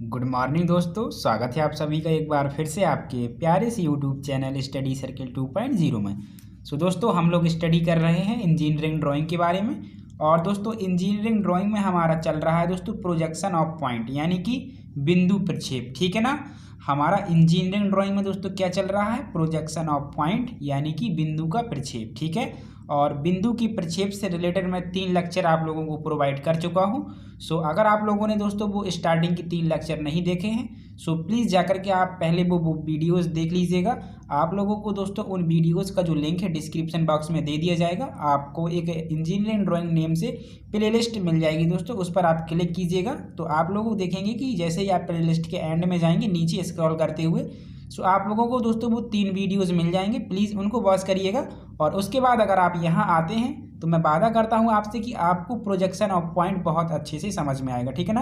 Good morning दोस्तों, स्वागत है आप सभी का एक बार फिर से आपके प्यारे से यूट्यूब चैनल स्टडी सर्किल 2.0 में। दोस्तों हम लोग स्टडी कर रहे हैं इंजीनियरिंग ड्राइंग के बारे में। और दोस्तों इंजीनियरिंग ड्राइंग में हमारा चल रहा है दोस्तों प्रोजेक्शन ऑफ पॉइंट यानी कि बिंदु प्रक्षेप। ठीक है ना। हमारा इंजीनियरिंग ड्राइंग में दोस्तों क्या चल रहा है, प्रोजेक्शन ऑफ पॉइंट यानी कि बिंदु का प्रक्षेप। ठीक है। और बिंदु की प्रक्षेप से रिलेटेड मैं 3 लेक्चर आप लोगों को प्रोवाइड कर चुका हूं। अगर आप लोगों ने दोस्तों वो स्टार्टिंग की 3 लेक्चर नहीं देखे हैं प्लीज़ जाकर के आप पहले वो वीडियोस देख लीजिएगा। आप लोगों को दोस्तों उन वीडियोस का जो लिंक है डिस्क्रिप्शन बॉक्स में दे दिया जाएगा। आपको एक इंजीनियरिंग ड्राइंग नेम से प्लेलिस्ट मिल जाएगी दोस्तों, उस पर आप क्लिक कीजिएगा तो आप लोग देखेंगे कि जैसे ही आप प्लेलिस्ट के एंड में जाएंगे नीचे स्क्रॉल करते हुए आप लोगों को दोस्तों वो 3 वीडियोस मिल जाएंगे। प्लीज़ उनको वॉच करिएगा। और उसके बाद अगर आप यहाँ आते हैं तो मैं वादा करता हूँ आपसे कि आपको प्रोजेक्शन ऑफ पॉइंट बहुत अच्छे से समझ में आएगा। ठीक है ना।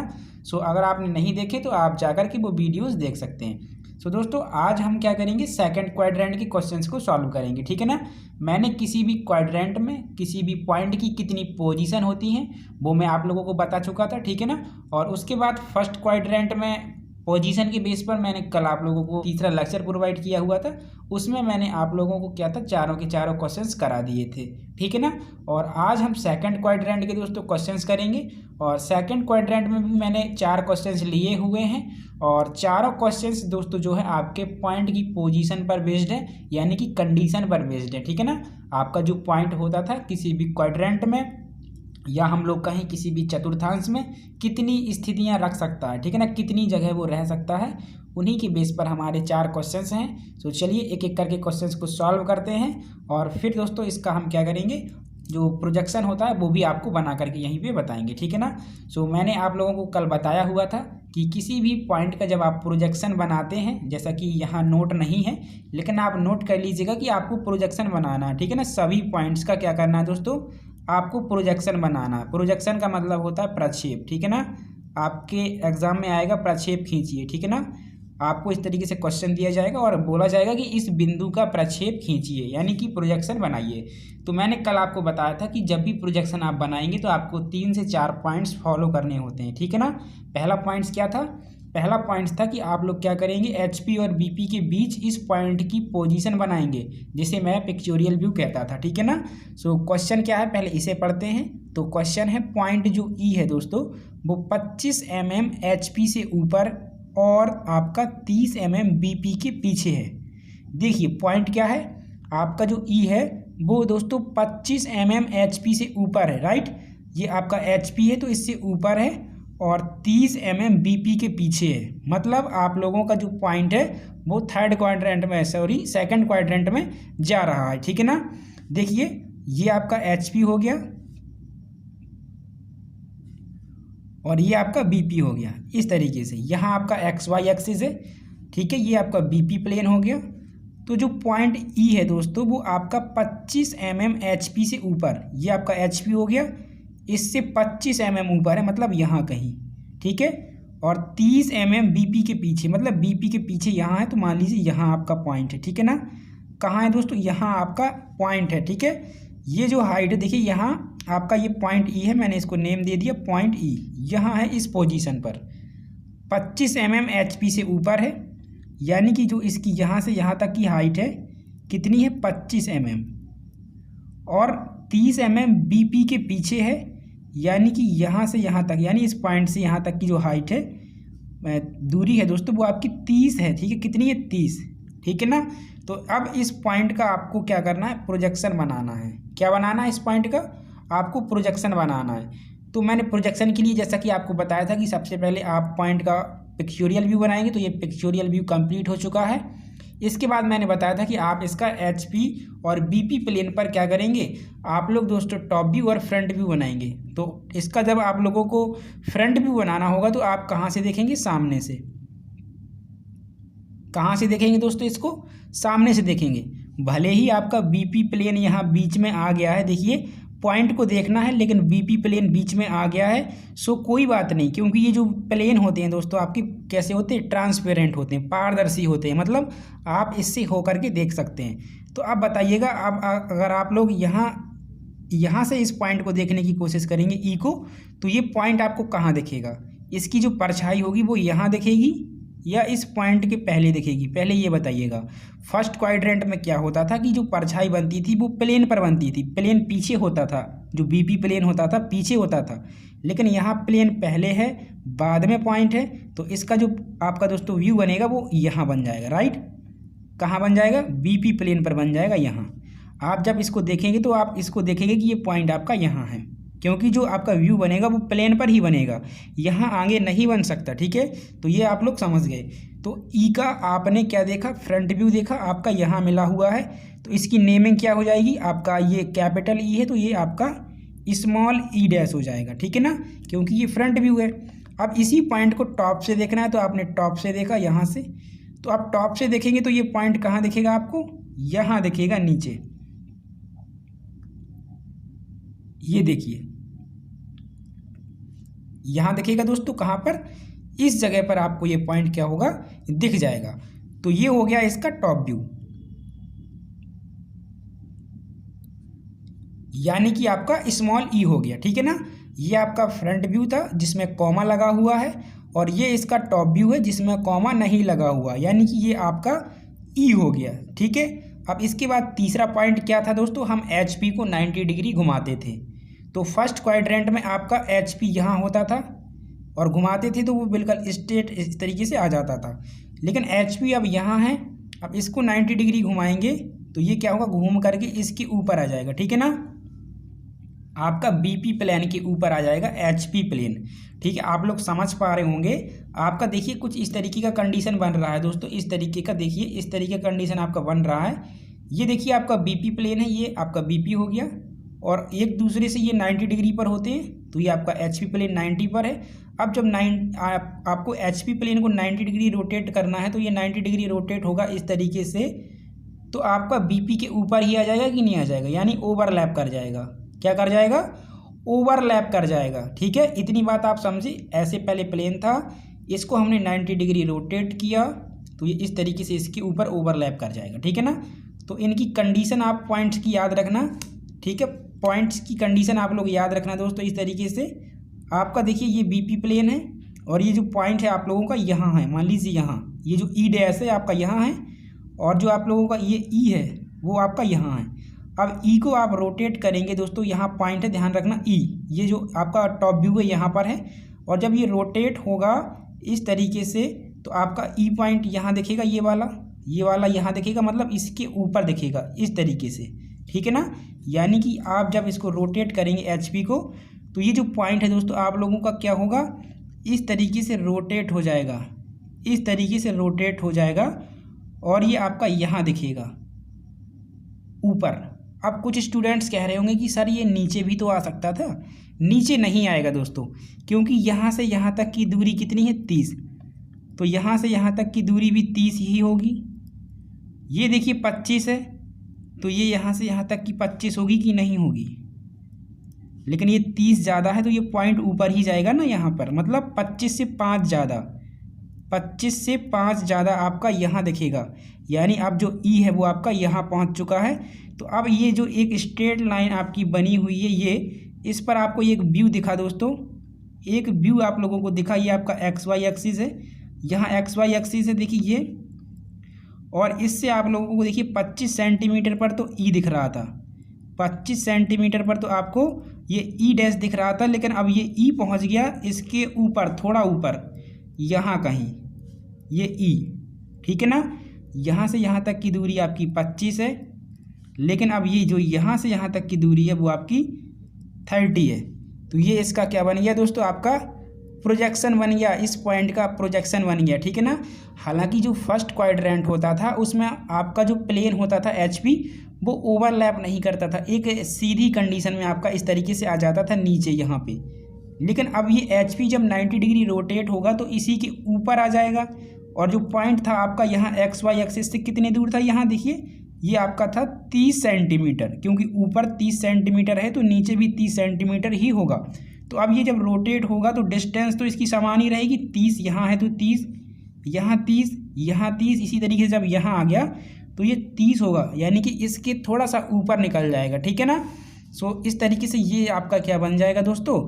अगर आपने नहीं देखे तो आप जाकर के वो वीडियोस देख सकते हैं। दोस्तों आज हम क्या करेंगे, सेकंड क्वाड्रेंट के क्वेश्चंस को सॉल्व करेंगे। ठीक है ना। मैंने किसी भी क्वाड्रेंट में किसी भी पॉइंट की कितनी पोजीशन होती हैं वो मैं आप लोगों को बता चुका था। ठीक है ना। और उसके बाद फर्स्ट क्वाड्रेंट में पोजीशन के बेस पर मैंने कल आप लोगों को तीसरा लेक्चर प्रोवाइड किया हुआ था, उसमें मैंने आप लोगों को क्या था, चारों के चारों क्वेश्चंस करा दिए थे। ठीक है ना। और आज हम सेकंड क्वाड्रेंट के दोस्तों क्वेश्चंस करेंगे। और सेकंड क्वाड्रेंट में भी मैंने 4 क्वेश्चंस लिए हुए हैं और चारों क्वेश्चंस दोस्तों जो है आपके पॉइंट की पोजीशन पर बेस्ड है यानी कि कंडीशन पर बेस्ड है। ठीक है ना। आपका जो पॉइंट होता था किसी भी क्वाड्रेंट में या हम लोग कहीं किसी भी चतुर्थांश में कितनी स्थितियां रख सकता है, ठीक है ना, कितनी जगह वो रह सकता है, उन्हीं के बेस पर हमारे 4 क्वेश्चंस हैं। चलिए एक एक करके क्वेश्चंस को सॉल्व करते हैं और फिर दोस्तों इसका हम क्या करेंगे, जो प्रोजेक्शन होता है वो भी आपको बना करके यहीं पे बताएंगे। ठीक है ना। मैंने आप लोगों को कल बताया हुआ था कि किसी भी पॉइंट का जब आप प्रोजेक्शन बनाते हैं, जैसा कि यहाँ नोट नहीं है लेकिन आप नोट कर लीजिएगा कि आपको प्रोजेक्शन बनाना है। ठीक है ना। सभी पॉइंट्स का क्या करना है दोस्तों, आपको प्रोजेक्शन बनाना है। प्रोजेक्शन का मतलब होता है प्रक्षेप। ठीक है ना। आपके एग्जाम में आएगा प्रक्षेप खींचिए। ठीक है ना। आपको इस तरीके से क्वेश्चन दिया जाएगा और बोला जाएगा कि इस बिंदु का प्रक्षेप खींचिए यानी कि प्रोजेक्शन बनाइए। तो मैंने कल आपको बताया था कि जब भी प्रोजेक्शन आप बनाएंगे तो आपको 3 से 4 पॉइंट्स फॉलो करने होते हैं। ठीक है ना। पहला पॉइंट्स क्या था, पहला पॉइंट्स था कि आप लोग क्या करेंगे, एचपी और बीपी के बीच इस पॉइंट की पोजीशन बनाएंगे जिसे मैं पिक्चोरियल व्यू कहता था। ठीक है ना। क्वेश्चन क्या है पहले इसे पढ़ते हैं। तो क्वेश्चन है पॉइंट जो ई है दोस्तों वो 25 mm एचपी से ऊपर और आपका 30 mm बीपी के पीछे है। देखिए पॉइंट क्या है, आपका जो ई है वो दोस्तों 25 mm एचपी से ऊपर है। राइट, ये आपका एचपी है तो इससे ऊपर है और 30 mm बीपी के पीछे है। मतलब आप लोगों का जो पॉइंट है वो थर्ड क्वाड्रेंट में, सॉरी सेकंड क्वाड्रेंट में जा रहा है। ठीक है ना। देखिए ये आपका एचपी हो गया और ये आपका बीपी हो गया। इस तरीके से यहाँ आपका एक्स वाई एक्सिस है। ठीक है, ये आपका बीपी प्लेन हो गया। तो जो पॉइंट ई है दोस्तों वो आपका 25 mm एचपी से ऊपर, ये आपका एचपी हो गया, इससे 25 mm ऊपर है मतलब यहाँ कहीं। ठीक है। और 30 mm बीपी के पीछे, मतलब बीपी के पीछे यहाँ है तो मान लीजिए यहाँ आपका पॉइंट है। ठीक है ना। कहाँ है दोस्तों, यहाँ आपका पॉइंट है। ठीक है। ये जो हाइट है देखिए यहाँ आपका ये पॉइंट ई है, मैंने इसको नेम दे दिया पॉइंट ई। यहाँ है इस पोजीशन पर 25 mm एचपी से ऊपर है यानी कि जो इसकी यहाँ से यहाँ तक की हाइट है कितनी है, 25 mm और 30 mm बीपी के पीछे है यानी कि यहाँ से यहाँ तक, यानी इस पॉइंट से यहाँ तक की जो हाइट है, दूरी है दोस्तों वो आपकी 30 है। ठीक है, कितनी है, 30। ठीक है ना। तो अब इस पॉइंट का आपको क्या करना है, प्रोजेक्शन बनाना है। क्या बनाना है, इस पॉइंट का आपको प्रोजेक्शन बनाना है। तो मैंने प्रोजेक्शन के लिए जैसा कि आपको बताया था कि सबसे पहले आप पॉइंट का पिक्चोरियल व्यू बनाएंगे, तो ये पिक्चोरियल व्यू कंप्लीट हो चुका है। इसके बाद मैंने बताया था कि आप इसका एचपी और बीपी प्लेन पर क्या करेंगे, आप लोग दोस्तों टॉप व्यू और फ्रंट व्यू बनाएंगे। तो इसका जब आप लोगों को फ्रंट व्यू बनाना होगा तो आप कहाँ से देखेंगे, सामने से। कहाँ से देखेंगे दोस्तों, इसको सामने से देखेंगे। भले ही आपका बीपी प्लेन यहाँ बीच में आ गया है, देखिए पॉइंट को देखना है लेकिन बीपी प्लेन बीच में आ गया है। कोई बात नहीं, क्योंकि ये जो प्लेन होते हैं दोस्तों आपके कैसे होते हैं, ट्रांसपेरेंट होते हैं, पारदर्शी होते हैं, मतलब आप इससे होकर के देख सकते हैं। तो अब बताइएगा, अब अगर आप लोग यहाँ से इस पॉइंट को देखने की कोशिश करेंगे ई को, तो ये पॉइंट आपको कहाँ दिखेगा, इसकी जो परछाई होगी वो यहाँ दिखेगी या इस पॉइंट के पहले दिखेगी, पहले ये बताइएगा। फर्स्ट क्वाड्रेंट में क्या होता था कि जो परछाई बनती थी वो प्लेन पर बनती थी, प्लेन पीछे होता था, जो बीपी प्लेन होता था पीछे होता था, लेकिन यहाँ प्लेन पहले है बाद में पॉइंट है, तो इसका जो आपका दोस्तों व्यू बनेगा वो यहाँ बन जाएगा, राइट। कहाँ बन जाएगा? बीपी प्लेन पर बन जाएगा यहाँ। आप जब इसको देखेंगे तो आप इसको देखेंगे कि ये पॉइंट आपका यहाँ है, क्योंकि जो आपका व्यू बनेगा वो प्लेन पर ही बनेगा, यहाँ आगे नहीं बन सकता, ठीक है। तो ये आप लोग समझ गए। तो ई का आपने क्या देखा? फ्रंट व्यू देखा, आपका यहाँ मिला हुआ है, तो इसकी नेमिंग क्या हो जाएगी? आपका ये कैपिटल ई है तो ये आपका स्मॉल ई डैश हो जाएगा, ठीक है ना, क्योंकि ये फ्रंट व्यू है। अब इसी पॉइंट को टॉप से देखना है, तो आपने टॉप से देखा यहाँ से, तो आप टॉप से देखेंगे तो ये पॉइंट कहाँ दिखेगा आपको? यहाँ दिखेगा नीचे, ये देखिए यहाँ दिखेगा दोस्तों। कहाँ पर? इस जगह पर आपको ये पॉइंट क्या होगा? दिख जाएगा। तो ये हो गया इसका टॉप व्यू, यानी कि आपका स्मॉल ई हो गया, ठीक है ना। ये आपका फ्रंट व्यू था जिसमें कॉमा लगा हुआ है, और ये इसका टॉप व्यू है जिसमें कॉमा नहीं लगा हुआ, यानी कि ये आपका ई हो गया, ठीक है। अब इसके बाद तीसरा पॉइंट क्या था दोस्तों? हम एच पी को 90 डिग्री घुमाते थे। तो फर्स्ट क्वाड्रेंट में आपका एच पी यहाँ होता था और घुमाते थे तो वो बिल्कुल स्ट्रेट इस तरीके से आ जाता था, लेकिन एच पी अब यहाँ है। अब इसको 90 डिग्री घुमाएंगे तो ये क्या होगा? घूम करके इसके ऊपर आ जाएगा, ठीक है ना। आपका बीपी प्लेन के ऊपर आ जाएगा एचपी प्लेन, ठीक है। आप लोग समझ पा रहे होंगे। आपका देखिए कुछ इस तरीके का कंडीशन बन रहा है दोस्तों, इस तरीके का देखिए, इस तरीके का कंडीशन आपका बन रहा है। ये देखिए आपका बीपी प्लेन है, ये आपका बीपी हो गया, और एक दूसरे से ये 90 डिग्री पर होते हैं, तो ये आपका एचपी प्लेन 90 पर है। अब जब आपको एचपी प्लेन को 90 डिग्री रोटेट करना है, तो ये 90 डिग्री रोटेट होगा इस तरीके से, तो आपका बीपी के ऊपर ही आ जाएगा कि नहीं आ जाएगा? यानी ओवरलैप कर जाएगा। क्या कर जाएगा? ओवरलैप कर जाएगा, ठीक है। इतनी बात आप समझे। ऐसे पहले प्लेन था, इसको हमने 90 डिग्री रोटेट किया, तो ये इस तरीके से इसके ऊपर ओवरलैप कर जाएगा, ठीक है ना। तो इनकी कंडीशन आप पॉइंट्स की याद रखना, ठीक है। पॉइंट्स की कंडीशन आप लोग याद रखना दोस्तों इस तरीके से। आपका देखिए ये बीपी प्लेन है, और ये जो पॉइंट है आप लोगों का यहाँ है, मान लीजिए यहाँ ये जो ई डैश है आपका यहाँ है, और जो आप लोगों का ये ई है वो आपका यहाँ है। अब ई को आप रोटेट करेंगे दोस्तों, यहाँ पॉइंट है, ध्यान रखना ई, ये जो आपका टॉप व्यू है यहाँ पर है, और जब ये रोटेट होगा इस तरीके से तो आपका ई पॉइंट यहाँ दिखेगा, ये वाला यहाँ दिखेगा, मतलब इसके ऊपर दिखेगा इस तरीके से, ठीक है ना। यानी कि आप जब इसको रोटेट करेंगे एचपी को, तो ये जो पॉइंट है दोस्तों आप लोगों का क्या होगा? इस तरीके से रोटेट हो जाएगा, इस तरीके से रोटेट हो जाएगा, और ये आपका यहाँ दिखेगा ऊपर। अब कुछ स्टूडेंट्स कह रहे होंगे कि सर ये नीचे भी तो आ सकता था। नीचे नहीं आएगा दोस्तों, क्योंकि यहाँ से यहाँ तक की दूरी कितनी है? 30। तो यहाँ से यहाँ तक की दूरी भी 30 ही होगी। ये देखिए 25 है, तो ये यहाँ से यहाँ तक की 25 होगी कि नहीं होगी? लेकिन ये 30 ज़्यादा है तो ये पॉइंट ऊपर ही जाएगा ना यहाँ पर, मतलब 25 से 5 ज़्यादा, 25 से 5 ज़्यादा आपका यहाँ दिखेगा। यानी अब जो ई है वो आपका यहाँ पहुँच चुका है। तो अब ये जो एक स्ट्रेट लाइन आपकी बनी हुई है, ये इस पर आपको एक व्यू दिखा दोस्तों, एक व्यू आप लोगों को दिखा। ये आपका एक्स वाई एक्सिस है, यहाँ एक्स वाई एक्सिस है देखिए ये, और इससे आप लोगों को देखिए 25 सेंटीमीटर पर तो ई दिख रहा था, 25 सेंटीमीटर पर तो आपको ये ई डैश दिख रहा था, लेकिन अब ये ई पहुंच गया इसके ऊपर, थोड़ा ऊपर यहाँ कहीं, ये ई, ठीक है ना। यहाँ से यहाँ तक की दूरी आपकी 25 है, लेकिन अब ये जो यहाँ से यहाँ तक की दूरी है वो आपकी 30 है। तो ये इसका क्या बन गया दोस्तों? आपका प्रोजेक्शन बन गया, इस पॉइंट का प्रोजेक्शन बन गया, ठीक है ना। हालांकि जो फर्स्ट क्वाड्रेंट होता था उसमें आपका जो प्लेन होता था एचपी, वो ओवरलैप नहीं करता था, एक सीधी कंडीशन में आपका इस तरीके से आ जाता था नीचे यहाँ पे। लेकिन अब ये एचपी जब 90 डिग्री रोटेट होगा तो इसी के ऊपर आ जाएगा, और जो पॉइंट था आपका यहाँ एक्स वाई एक्सिस से कितने दूर था? यहाँ देखिए ये आपका था 30 सेंटीमीटर, क्योंकि ऊपर 30 सेंटीमीटर है तो नीचे भी 30 सेंटीमीटर ही होगा। तो अब ये जब रोटेट होगा तो डिस्टेंस तो इसकी समान ही रहेगी, 30 यहाँ है तो 30, यहाँ 30, यहाँ 30, इसी तरीके से जब यहाँ आ गया तो ये 30 होगा, यानी कि इसके थोड़ा सा ऊपर निकल जाएगा, ठीक है ना। सो इस तरीके से ये आपका क्या बन जाएगा दोस्तों?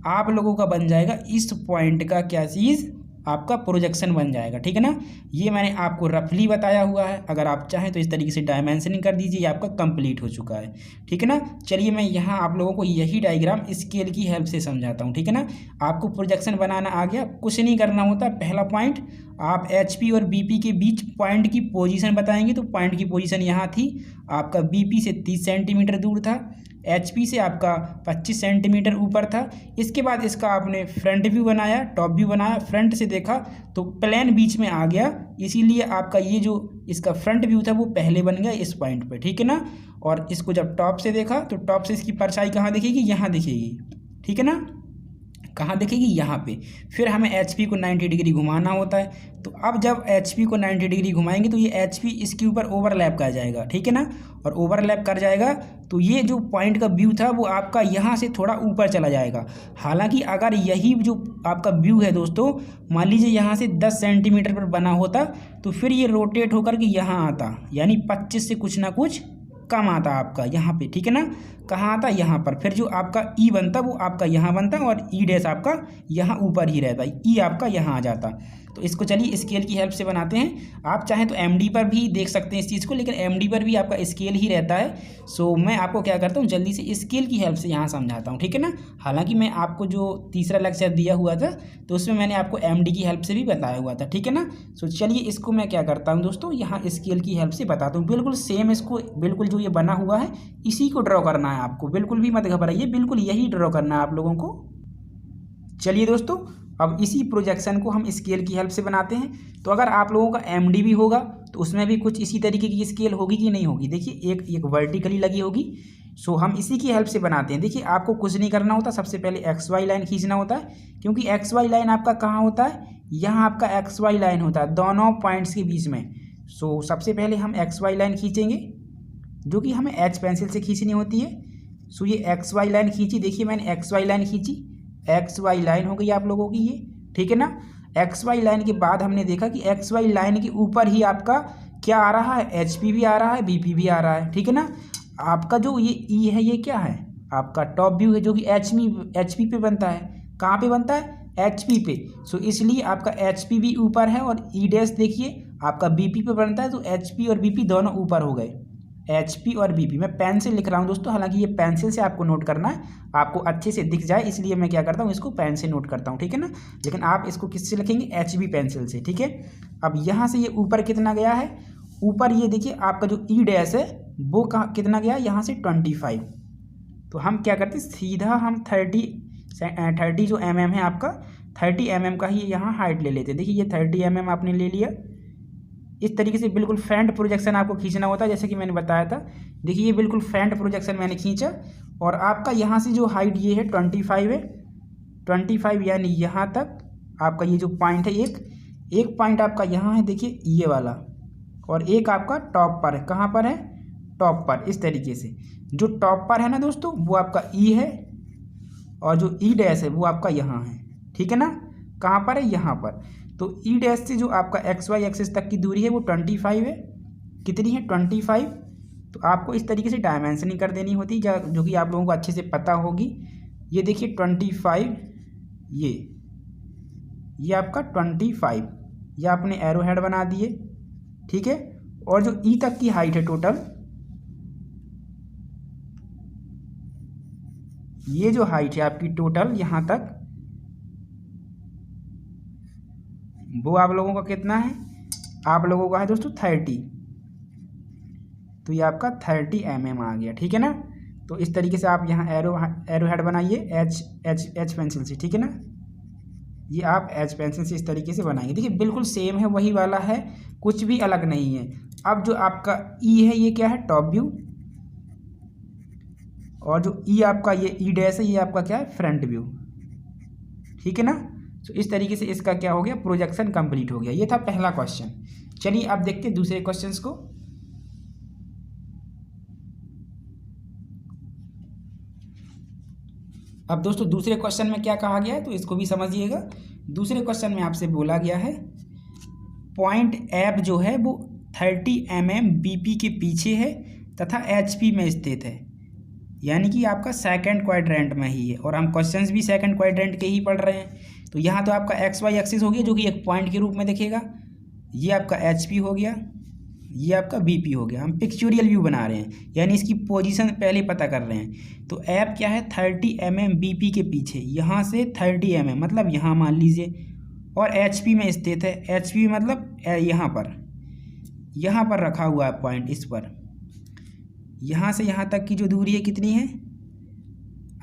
आप लोगों का बन जाएगा इस पॉइंट का क्या चीज़, आपका प्रोजेक्शन बन जाएगा। ठीक है ना, ये मैंने आपको रफली बताया हुआ है। अगर आप चाहें तो इस तरीके से डायमेंशनिंग कर दीजिए, आपका कंप्लीट हो चुका है। ठीक है ना, चलिए मैं यहाँ आप लोगों को यही डायग्राम स्केल की हेल्प से समझाता हूँ। ठीक है ना, आपको प्रोजेक्शन बनाना आ गया, कुछ नहीं करना होता। पहला पॉइंट, आप HP और BP के बीच पॉइंट की पोजीशन बताएंगे, तो पॉइंट की पोजीशन यहाँ थी, आपका BP से 30 सेंटीमीटर दूर था, HP से आपका 25 सेंटीमीटर ऊपर था। इसके बाद इसका आपने फ्रंट व्यू बनाया, टॉप व्यू बनाया, फ्रंट से देखा तो प्लेन बीच में आ गया, इसीलिए आपका ये जो इसका फ्रंट व्यू था वो पहले बन गया इस पॉइंट पे। ठीक है ना, और इसको जब टॉप से देखा तो टॉप से इसकी परछाई कहाँ दिखेगी, यहाँ दिखेगी। ठीक है ना, कहाँ दिखेगी, यहाँ पे। फिर हमें HP को 90 डिग्री घुमाना होता है, तो अब जब HP को 90 डिग्री घुमाएंगे तो ये HP इसके ऊपर ओवरलैप कर जाएगा। ठीक है ना, और ओवरलैप कर जाएगा तो ये जो पॉइंट का व्यू था वो आपका यहाँ से थोड़ा ऊपर चला जाएगा। हालांकि अगर यही जो आपका व्यू है दोस्तों, मान लीजिए यहाँ से 10 सेंटीमीटर पर बना होता तो फिर ये रोटेट होकर के यहाँ आता, यानी 25 से कुछ ना कुछ कम आता आपका यहाँ पे। ठीक है ना, कहाँ आता, यहाँ पर। फिर जो आपका E बनता वो आपका यहाँ बनता और E डैश आपका यहाँ ऊपर ही रहता, E आपका यहाँ आ जाता। तो इसको चलिए स्केल की हेल्प से बनाते हैं। आप चाहें तो MD पर भी देख सकते हैं इस चीज़ को, लेकिन MD पर भी आपका स्केल ही रहता है। सो मैं आपको क्या करता हूँ, जल्दी से स्केल की हेल्प से यहाँ समझाता हूँ। ठीक है ना, हालांकि मैं आपको जो तीसरा लेक्चर दिया हुआ था तो उसमें मैंने आपको MD की हेल्प से भी बताया हुआ था। ठीक है ना, सो चलिए इसको मैं क्या करता हूँ दोस्तों, यहाँ स्केल की हेल्प से बताता हूँ। बिल्कुल सेम इसको, बिल्कुल जो ये बना हुआ है इसी को ड्रॉ करना है आपको, बिल्कुल भी मत घबराइए, बिल्कुल यही ड्रॉ करना है आप लोगों को। चलिए दोस्तों, अब इसी प्रोजेक्शन को हम स्केल की हेल्प से बनाते हैं। तो अगर आप लोगों का MD भी होगा तो उसमें भी कुछ इसी तरीके की स्केल होगी कि नहीं होगी, देखिए एक एक वर्टिकली लगी होगी। सो हम इसी की हेल्प से बनाते हैं। देखिए आपको कुछ नहीं करना होता, सबसे पहले XY लाइन खींचना होता है, क्योंकि XY लाइन आपका कहाँ होता है, यहाँ आपका XY लाइन होता है दोनों पॉइंट्स के बीच में। सो सबसे पहले हम XY लाइन खींचेंगे, जो कि हमें H पेंसिल से खींचनी होती है। सो ये XY लाइन खींची, देखिए मैंने XY लाइन खींची, XY लाइन हो गई आप लोगों की ये। ठीक है ना, XY लाइन के बाद हमने देखा कि XY लाइन के ऊपर ही आपका क्या आ रहा है, HP भी आ रहा है, BP भी आ रहा है। ठीक है ना, आपका जो ये E है ये क्या है, आपका टॉप व्यू है, जो कि HP पे बनता है। कहाँ पे बनता है, HP पे। सो इसलिए आपका HP भी ऊपर है, और E डैश देखिए आपका BP पे बनता है, तो HP और BP दोनों ऊपर हो गए। HP और BP, मैं पेन से लिख रहा हूँ दोस्तों, हालांकि ये पेंसिल से आपको नोट करना है, आपको अच्छे से दिख जाए इसलिए मैं क्या करता हूँ, इसको पेन से नोट करता हूँ। ठीक है ना, लेकिन आप इसको किससे लिखेंगे, HB पेंसिल से। ठीक है, अब यहाँ से ये ऊपर कितना गया है, ऊपर ये देखिए आपका जो E डैश है वो कहाँ कितना गया, यहाँ से 25। तो हम क्या करते हैं, सीधा हम 30 जो mm है आपका, 30 mm का ही यहाँ हाइट ले लेते हैं। देखिए ये 30 mm आपने ले लिया। इस तरीके से बिल्कुल फ्रंट प्रोजेक्शन आपको खींचना होता है, जैसे कि मैंने बताया था। देखिए ये बिल्कुल फ्रंट प्रोजेक्शन मैंने खींचा, और आपका यहाँ से जो हाइट ये है 25 है, 25 यानी यहाँ तक आपका ये जो पॉइंट है, एक पॉइंट आपका यहाँ है, देखिए ये वाला, और एक आपका टॉप पर है। कहाँ पर है, टॉप पर। इस तरीके से जो टॉप पर है ना दोस्तों, वो आपका E है, और जो E डैश है वो आपका यहाँ है। ठीक है ना, कहाँ पर है, यहाँ पर। तो E डैश से जो आपका XY एक्सिस तक की दूरी है वो 25 है। कितनी है, 25। तो आपको इस तरीके से डायमेंशनिंग कर देनी होती है, जो कि आप लोगों को अच्छे से पता होगी। ये देखिए 25, ये आपका 25, ये आपने एरो हेड बना दिए। ठीक है, और जो E तक की हाइट है टोटल, ये जो हाइट है आपकी टोटल यहाँ तक, वो आप लोगों का कितना है, आप लोगों का है दोस्तों 30। तो ये आपका 30 mm आ गया। ठीक है ना, तो इस तरीके से आप यहाँ एरो हेड बनाइए H पेंसिल से। ठीक है ना, ये आप H पेंसिल से इस तरीके से बनाएंगे। देखिए बिल्कुल सेम है, वही वाला है, कुछ भी अलग नहीं है। अब जो आपका E है ये क्या है, टॉप व्यू, और जो E आपका ये E डैश है ये आपका क्या है, फ्रंट व्यू। ठीक है ना, तो इस तरीके से इसका क्या हो गया, प्रोजेक्शन कंप्लीट हो गया। ये था पहला क्वेश्चन। चलिए अब देखते हैं दूसरे क्वेश्चंस को। अब दोस्तों दूसरे क्वेश्चन में क्या कहा गया है तो इसको भी समझिएगा। दूसरे क्वेश्चन में आपसे बोला गया है पॉइंट F जो है वो 30 mm BP के पीछे है तथा HP में स्थित है। यानी कि आपका सेकंड क्वाड्रेंट में ही है, और हम क्वेश्चंस भी सेकंड क्वाड्रेंट के ही पढ़ रहे हैं। तो यहाँ तो आपका एक्स वाई एक्सिस हो गया जो कि एक पॉइंट के रूप में दिखेगा, ये आपका एच पी हो गया, ये आपका बी पी हो गया। हम पिक्चोरियल व्यू बना रहे हैं, यानी इसकी पोजीशन पहले पता कर रहे हैं। तो ऐप क्या है 30 mm बी पी के पीछे, यहाँ से 30 mm मतलब यहाँ मान लीजिए, और एच पी में स्थित है। एच पी मतलब यहाँ पर रखा हुआ है पॉइंट, इस पर। यहाँ से यहाँ तक की जो दूरी है कितनी है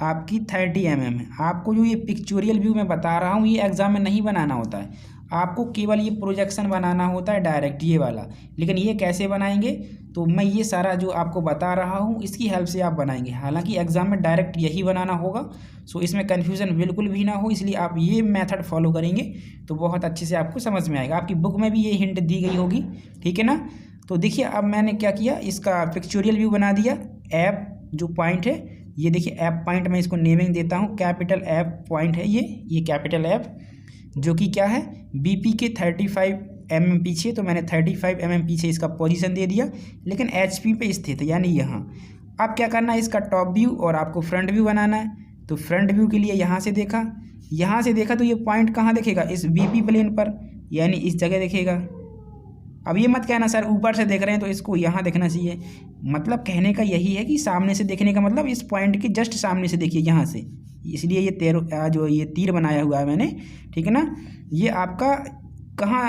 आपकी 30 mm है। आपको जो ये पिक्चोरियल व्यू मैं बता रहा हूँ ये एग्ज़ाम में नहीं बनाना होता है, आपको केवल ये प्रोजेक्शन बनाना होता है डायरेक्ट ये वाला। लेकिन ये कैसे बनाएंगे, तो मैं ये सारा जो आपको बता रहा हूँ इसकी हेल्प से आप बनाएंगे। हालांकि एग्ज़ाम में डायरेक्ट यही बनाना होगा, सो इसमें कन्फ्यूज़न बिल्कुल भी ना हो, इसलिए आप ये मेथड फॉलो करेंगे तो बहुत अच्छे से आपको समझ में आएगा। आपकी बुक में भी ये हिंट दी गई होगी, ठीक है ना। तो देखिए अब मैंने क्या किया, इसका पिक्चोरियल व्यू बना दिया। ऐप जो पॉइंट है ये देखिए, ऐप पॉइंट मैं इसको नेमिंग देता हूँ, कैपिटल ऐप पॉइंट है ये कैपिटल ऐप, जो कि क्या है बीपी के 35 mm पीछे। तो मैंने 35 mm पीछे इसका पोजीशन दे दिया, लेकिन एचपी पे स्थित है यानी यहाँ। अब क्या करना है, इसका टॉप व्यू और आपको फ्रंट व्यू बनाना है। तो फ्रंट व्यू के लिए यहाँ से देखा तो ये पॉइंट कहाँ दिखेगा, इस बीपी प्लेन पर, यानी इस जगह दिखेगा। अब ये मत कहना सर ऊपर से देख रहे हैं तो इसको यहाँ देखना चाहिए, मतलब कहने का यही है कि सामने से देखने का मतलब इस पॉइंट के जस्ट सामने से देखिए यहाँ से, इसलिए ये तीर बनाया हुआ है मैंने, ठीक है ना। ये आपका कहाँ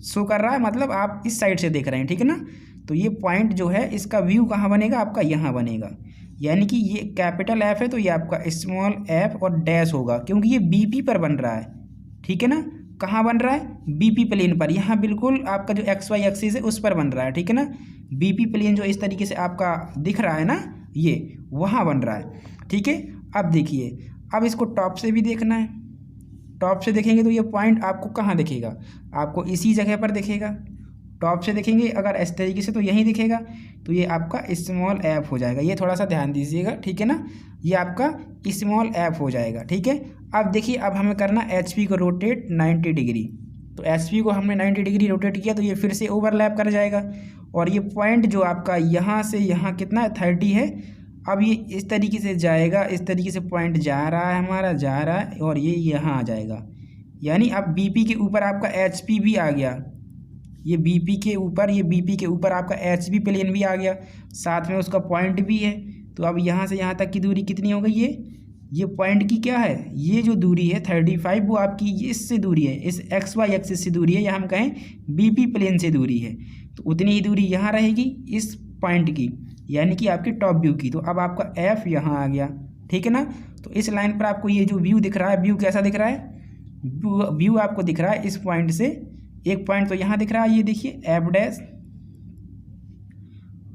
शो कर रहा है, मतलब आप इस साइड से देख रहे हैं, ठीक है ना। तो ये पॉइंट जो है इसका व्यू कहाँ बनेगा, आपका यहाँ बनेगा। यानी कि ये कैपिटल एफ है तो ये आपका स्मॉल एफ और डैश होगा, क्योंकि ये बीपी पर बन रहा है, ठीक है ना। कहाँ बन रहा है, बीपी प्लेन पर, यहाँ बिल्कुल आपका जो एक्स वाई एक्सिस है उस पर बन रहा है, ठीक है ना। बीपी प्लेन जो इस तरीके से आपका दिख रहा है ना, ये वहाँ बन रहा है, ठीक है। अब देखिए, अब इसको टॉप से भी देखना है। टॉप से देखेंगे तो ये पॉइंट आपको कहाँ दिखेगा, आपको इसी जगह पर दिखेगा। टॉप से देखेंगे अगर इस तरीके से तो यहीं दिखेगा, तो ये आपका स्मॉल ऐप हो जाएगा। ये थोड़ा सा ध्यान दीजिएगा, ठीक है ना, ये आपका स्मॉल ऐप हो जाएगा, ठीक है। अब देखिए, अब हमें करना एचपी को रोटेट 90 डिग्री। तो एचपी को हमने 90 डिग्री रोटेट किया तो ये फिर से ओवरलैप कर जाएगा, और ये पॉइंट जो आपका यहाँ से यहाँ कितना है 30 है। अब ये इस तरीके से जाएगा, इस तरीके से पॉइंट जा रहा है हमारा, जा रहा है, और ये यहाँ आ जाएगा। यानी अब बीपी के ऊपर आपका एचपी भी आ गया, ये बीपी के ऊपर आपका एचपी प्लेन भी आ गया, साथ में उसका पॉइंट भी है। तो अब यहाँ से यहाँ तक की दूरी कितनी हो गई, ये पॉइंट की क्या है, ये जो दूरी है 35, वो आपकी इससे दूरी है, इस एक्स वाई एक्सिस से दूरी है, या हम कहें बीपी प्लेन से दूरी है। तो उतनी ही दूरी यहाँ रहेगी इस पॉइंट की, यानी कि आपके टॉप व्यू की। तो अब आपका एफ यहाँ आ गया, ठीक है ना। तो इस लाइन पर आपको ये जो व्यू दिख रहा है, व्यू कैसा दिख रहा है, व्यू आपको दिख रहा है इस पॉइंट से, एक पॉइंट तो यहाँ दिख रहा है, ये देखिए एफ डैश,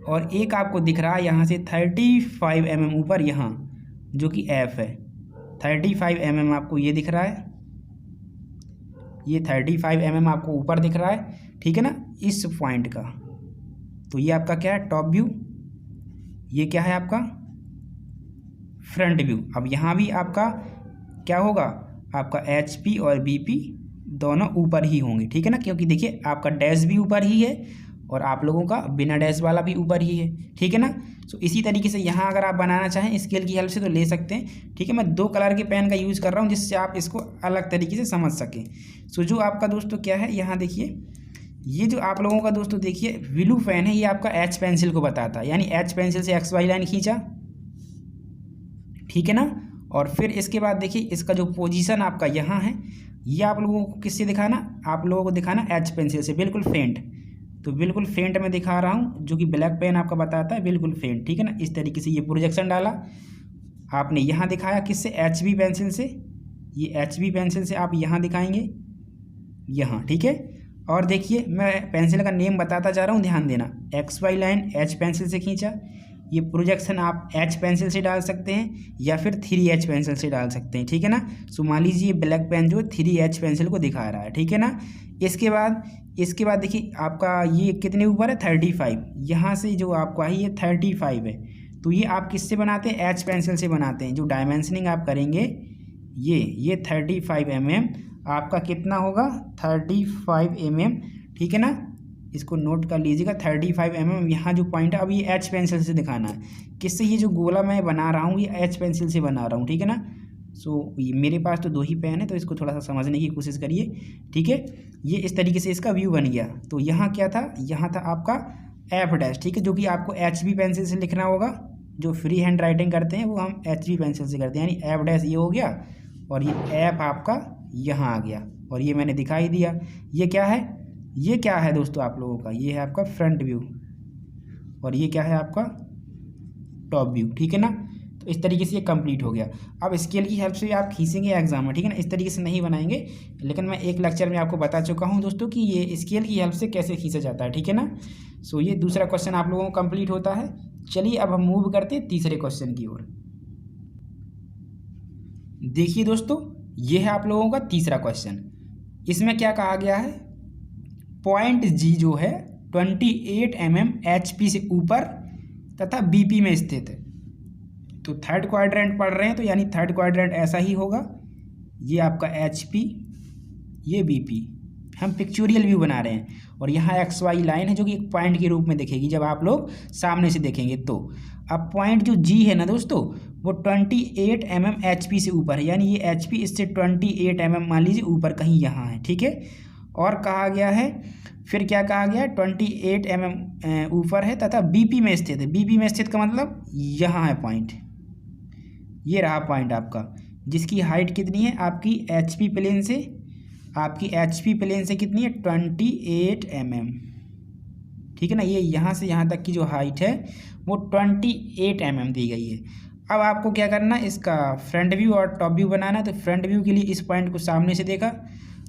और एक आपको दिख रहा है यहाँ से 35 mm ऊपर यहाँ, जो कि एफ है। 35 mm आपको ये दिख रहा है, ये 35 mm आपको ऊपर दिख रहा है, ठीक है ना, इस पॉइंट का। तो ये आपका क्या है, टॉप व्यू। ये क्या है आपका फ्रंट व्यू। अब यहाँ भी आपका क्या होगा, आपका एच पी और बी पी दोनों ऊपर ही होंगे, ठीक है ना, क्योंकि देखिए आपका डैश भी ऊपर ही है और आप लोगों का बिना डैश वाला भी ऊपर ही है, ठीक है ना। सो इसी तरीके से यहाँ अगर आप बनाना चाहें स्केल की हेल्प से तो ले सकते हैं, ठीक है। मैं 2 कलर के पेन का यूज़ कर रहा हूँ जिससे आप इसको अलग तरीके से समझ सकें। सो जो आपका दोस्तों क्या है, यहाँ देखिए, ये जो आप लोगों का दोस्तों देखिए ब्लू पेन है, ये आपका एच पेंसिल को बताता है, यानी एच पेंसिल से एक्स वाई लाइन खींचा, ठीक है ना। और फिर इसके बाद देखिए इसका जो पोजीशन आपका यहाँ है, ये आप लोगों को किससे दिखाना, आप लोगों को दिखाना एच पेंसिल से, बिल्कुल फेंट। तो बिल्कुल फेंट में दिखा रहा हूँ, जो कि ब्लैक पेन आपका बताता है, बिल्कुल फेंट, ठीक है ना। इस तरीके से ये प्रोजेक्शन डाला आपने, यहाँ दिखाया किससे, एच बी पेंसिल से। ये एच बी पेंसिल से आप यहाँ दिखाएंगे, यहाँ, ठीक है। और देखिए मैं पेंसिल का नेम बताता जा रहा हूँ, ध्यान देना। X Y line H pencil से खींचा, ये प्रोजेक्शन आप एच पेंसिल से डाल सकते हैं या फिर 3H पेंसिल से डाल सकते हैं, ठीक है ना। सो मान लीजिए ब्लैक पेन जो 3H पेंसिल को दिखा रहा है, ठीक है ना। इसके बाद देखिए आपका ये कितने ऊपर है, 35। यहाँ से जो आपका है ये 35 है, तो ये आप किससे बनाते हैं, एच पेंसिल से बनाते हैं। जो डायमेंशनिंग आप करेंगे, ये 35 mm आपका कितना होगा, 35 mm, ठीक है ना। इसको नोट कर लीजिएगा 35 mm यहाँ जो पॉइंट है। अब ये एच पेंसिल से दिखाना है, किससे? ये जो गोला मैं बना रहा हूँ ये एच पेंसिल से बना रहा हूँ, ठीक है ना। सो ये मेरे पास तो 2 ही पेन है, तो इसको थोड़ा सा समझने की कोशिश करिए, ठीक है। ये इस तरीके से इसका व्यू बन गया। तो यहाँ क्या था? यहाँ था आपका एफ डैश, ठीक है, जो कि आपको एच बी पेंसिल से लिखना होगा। जो फ्री हैंड राइटिंग करते हैं वो हम एच बी पेंसिल से करते हैं, यानी एफ डैश ये हो गया और ये एफ आपका यहाँ आ गया और ये मैंने दिखाई दिया। ये क्या है? ये क्या है दोस्तों आप लोगों का? ये है आपका फ्रंट व्यू और ये क्या है आपका टॉप व्यू, ठीक है ना। तो इस तरीके से ये कंप्लीट हो गया। अब स्केल की हेल्प से आप खींचेंगे एग्जाम में, ठीक है ना। इस तरीके से नहीं बनाएंगे, लेकिन मैं एक लेक्चर में आपको बता चुका हूँ दोस्तों कि ये स्केल की हेल्प से कैसे खींचा जाता है, ठीक है ना। सो ये दूसरा क्वेश्चन आप लोगों को कंप्लीट होता है। चलिए अब हम मूव करते हैं तीसरे क्वेश्चन की ओर। देखिए दोस्तों, ये है आप लोगों का तीसरा क्वेश्चन। इसमें क्या कहा गया है? पॉइंट जी जो है 28 mm HP से ऊपर तथा BP में स्थित है। तो थर्ड क्वाड्रेंट पढ़ रहे हैं, तो यानी थर्ड क्वाड्रेंट ऐसा ही होगा। ये आपका HP, ये BP। हम पिक्चोरियल व्यू बना रहे हैं और यहाँ XY लाइन है जो कि एक पॉइंट के रूप में दिखेगी जब आप लोग सामने से देखेंगे। तो अब पॉइंट जो G है ना दोस्तों, वो 28 mm HP से ऊपर है, यानी ये HP इससे 28 mm मान लीजिए ऊपर कहीं यहाँ है, ठीक है। और कहा गया है, फिर क्या कहा गया? 28 mm ऊपर है तथा BP में स्थित है। BP में स्थित का मतलब यहाँ है पॉइंट, ये रहा पॉइंट आपका, जिसकी हाइट कितनी है आपकी HP प्लेन से? आपकी HP प्लेन से कितनी है? 28 mm, ठीक है ना। ये यहाँ से यहाँ तक की जो हाइट है वो 28 mm दी गई है। अब आपको क्या करना है? इसका फ्रंट व्यू और टॉप व्यू बनाना है। तो फ्रंट व्यू के लिए इस पॉइंट को सामने से देखा।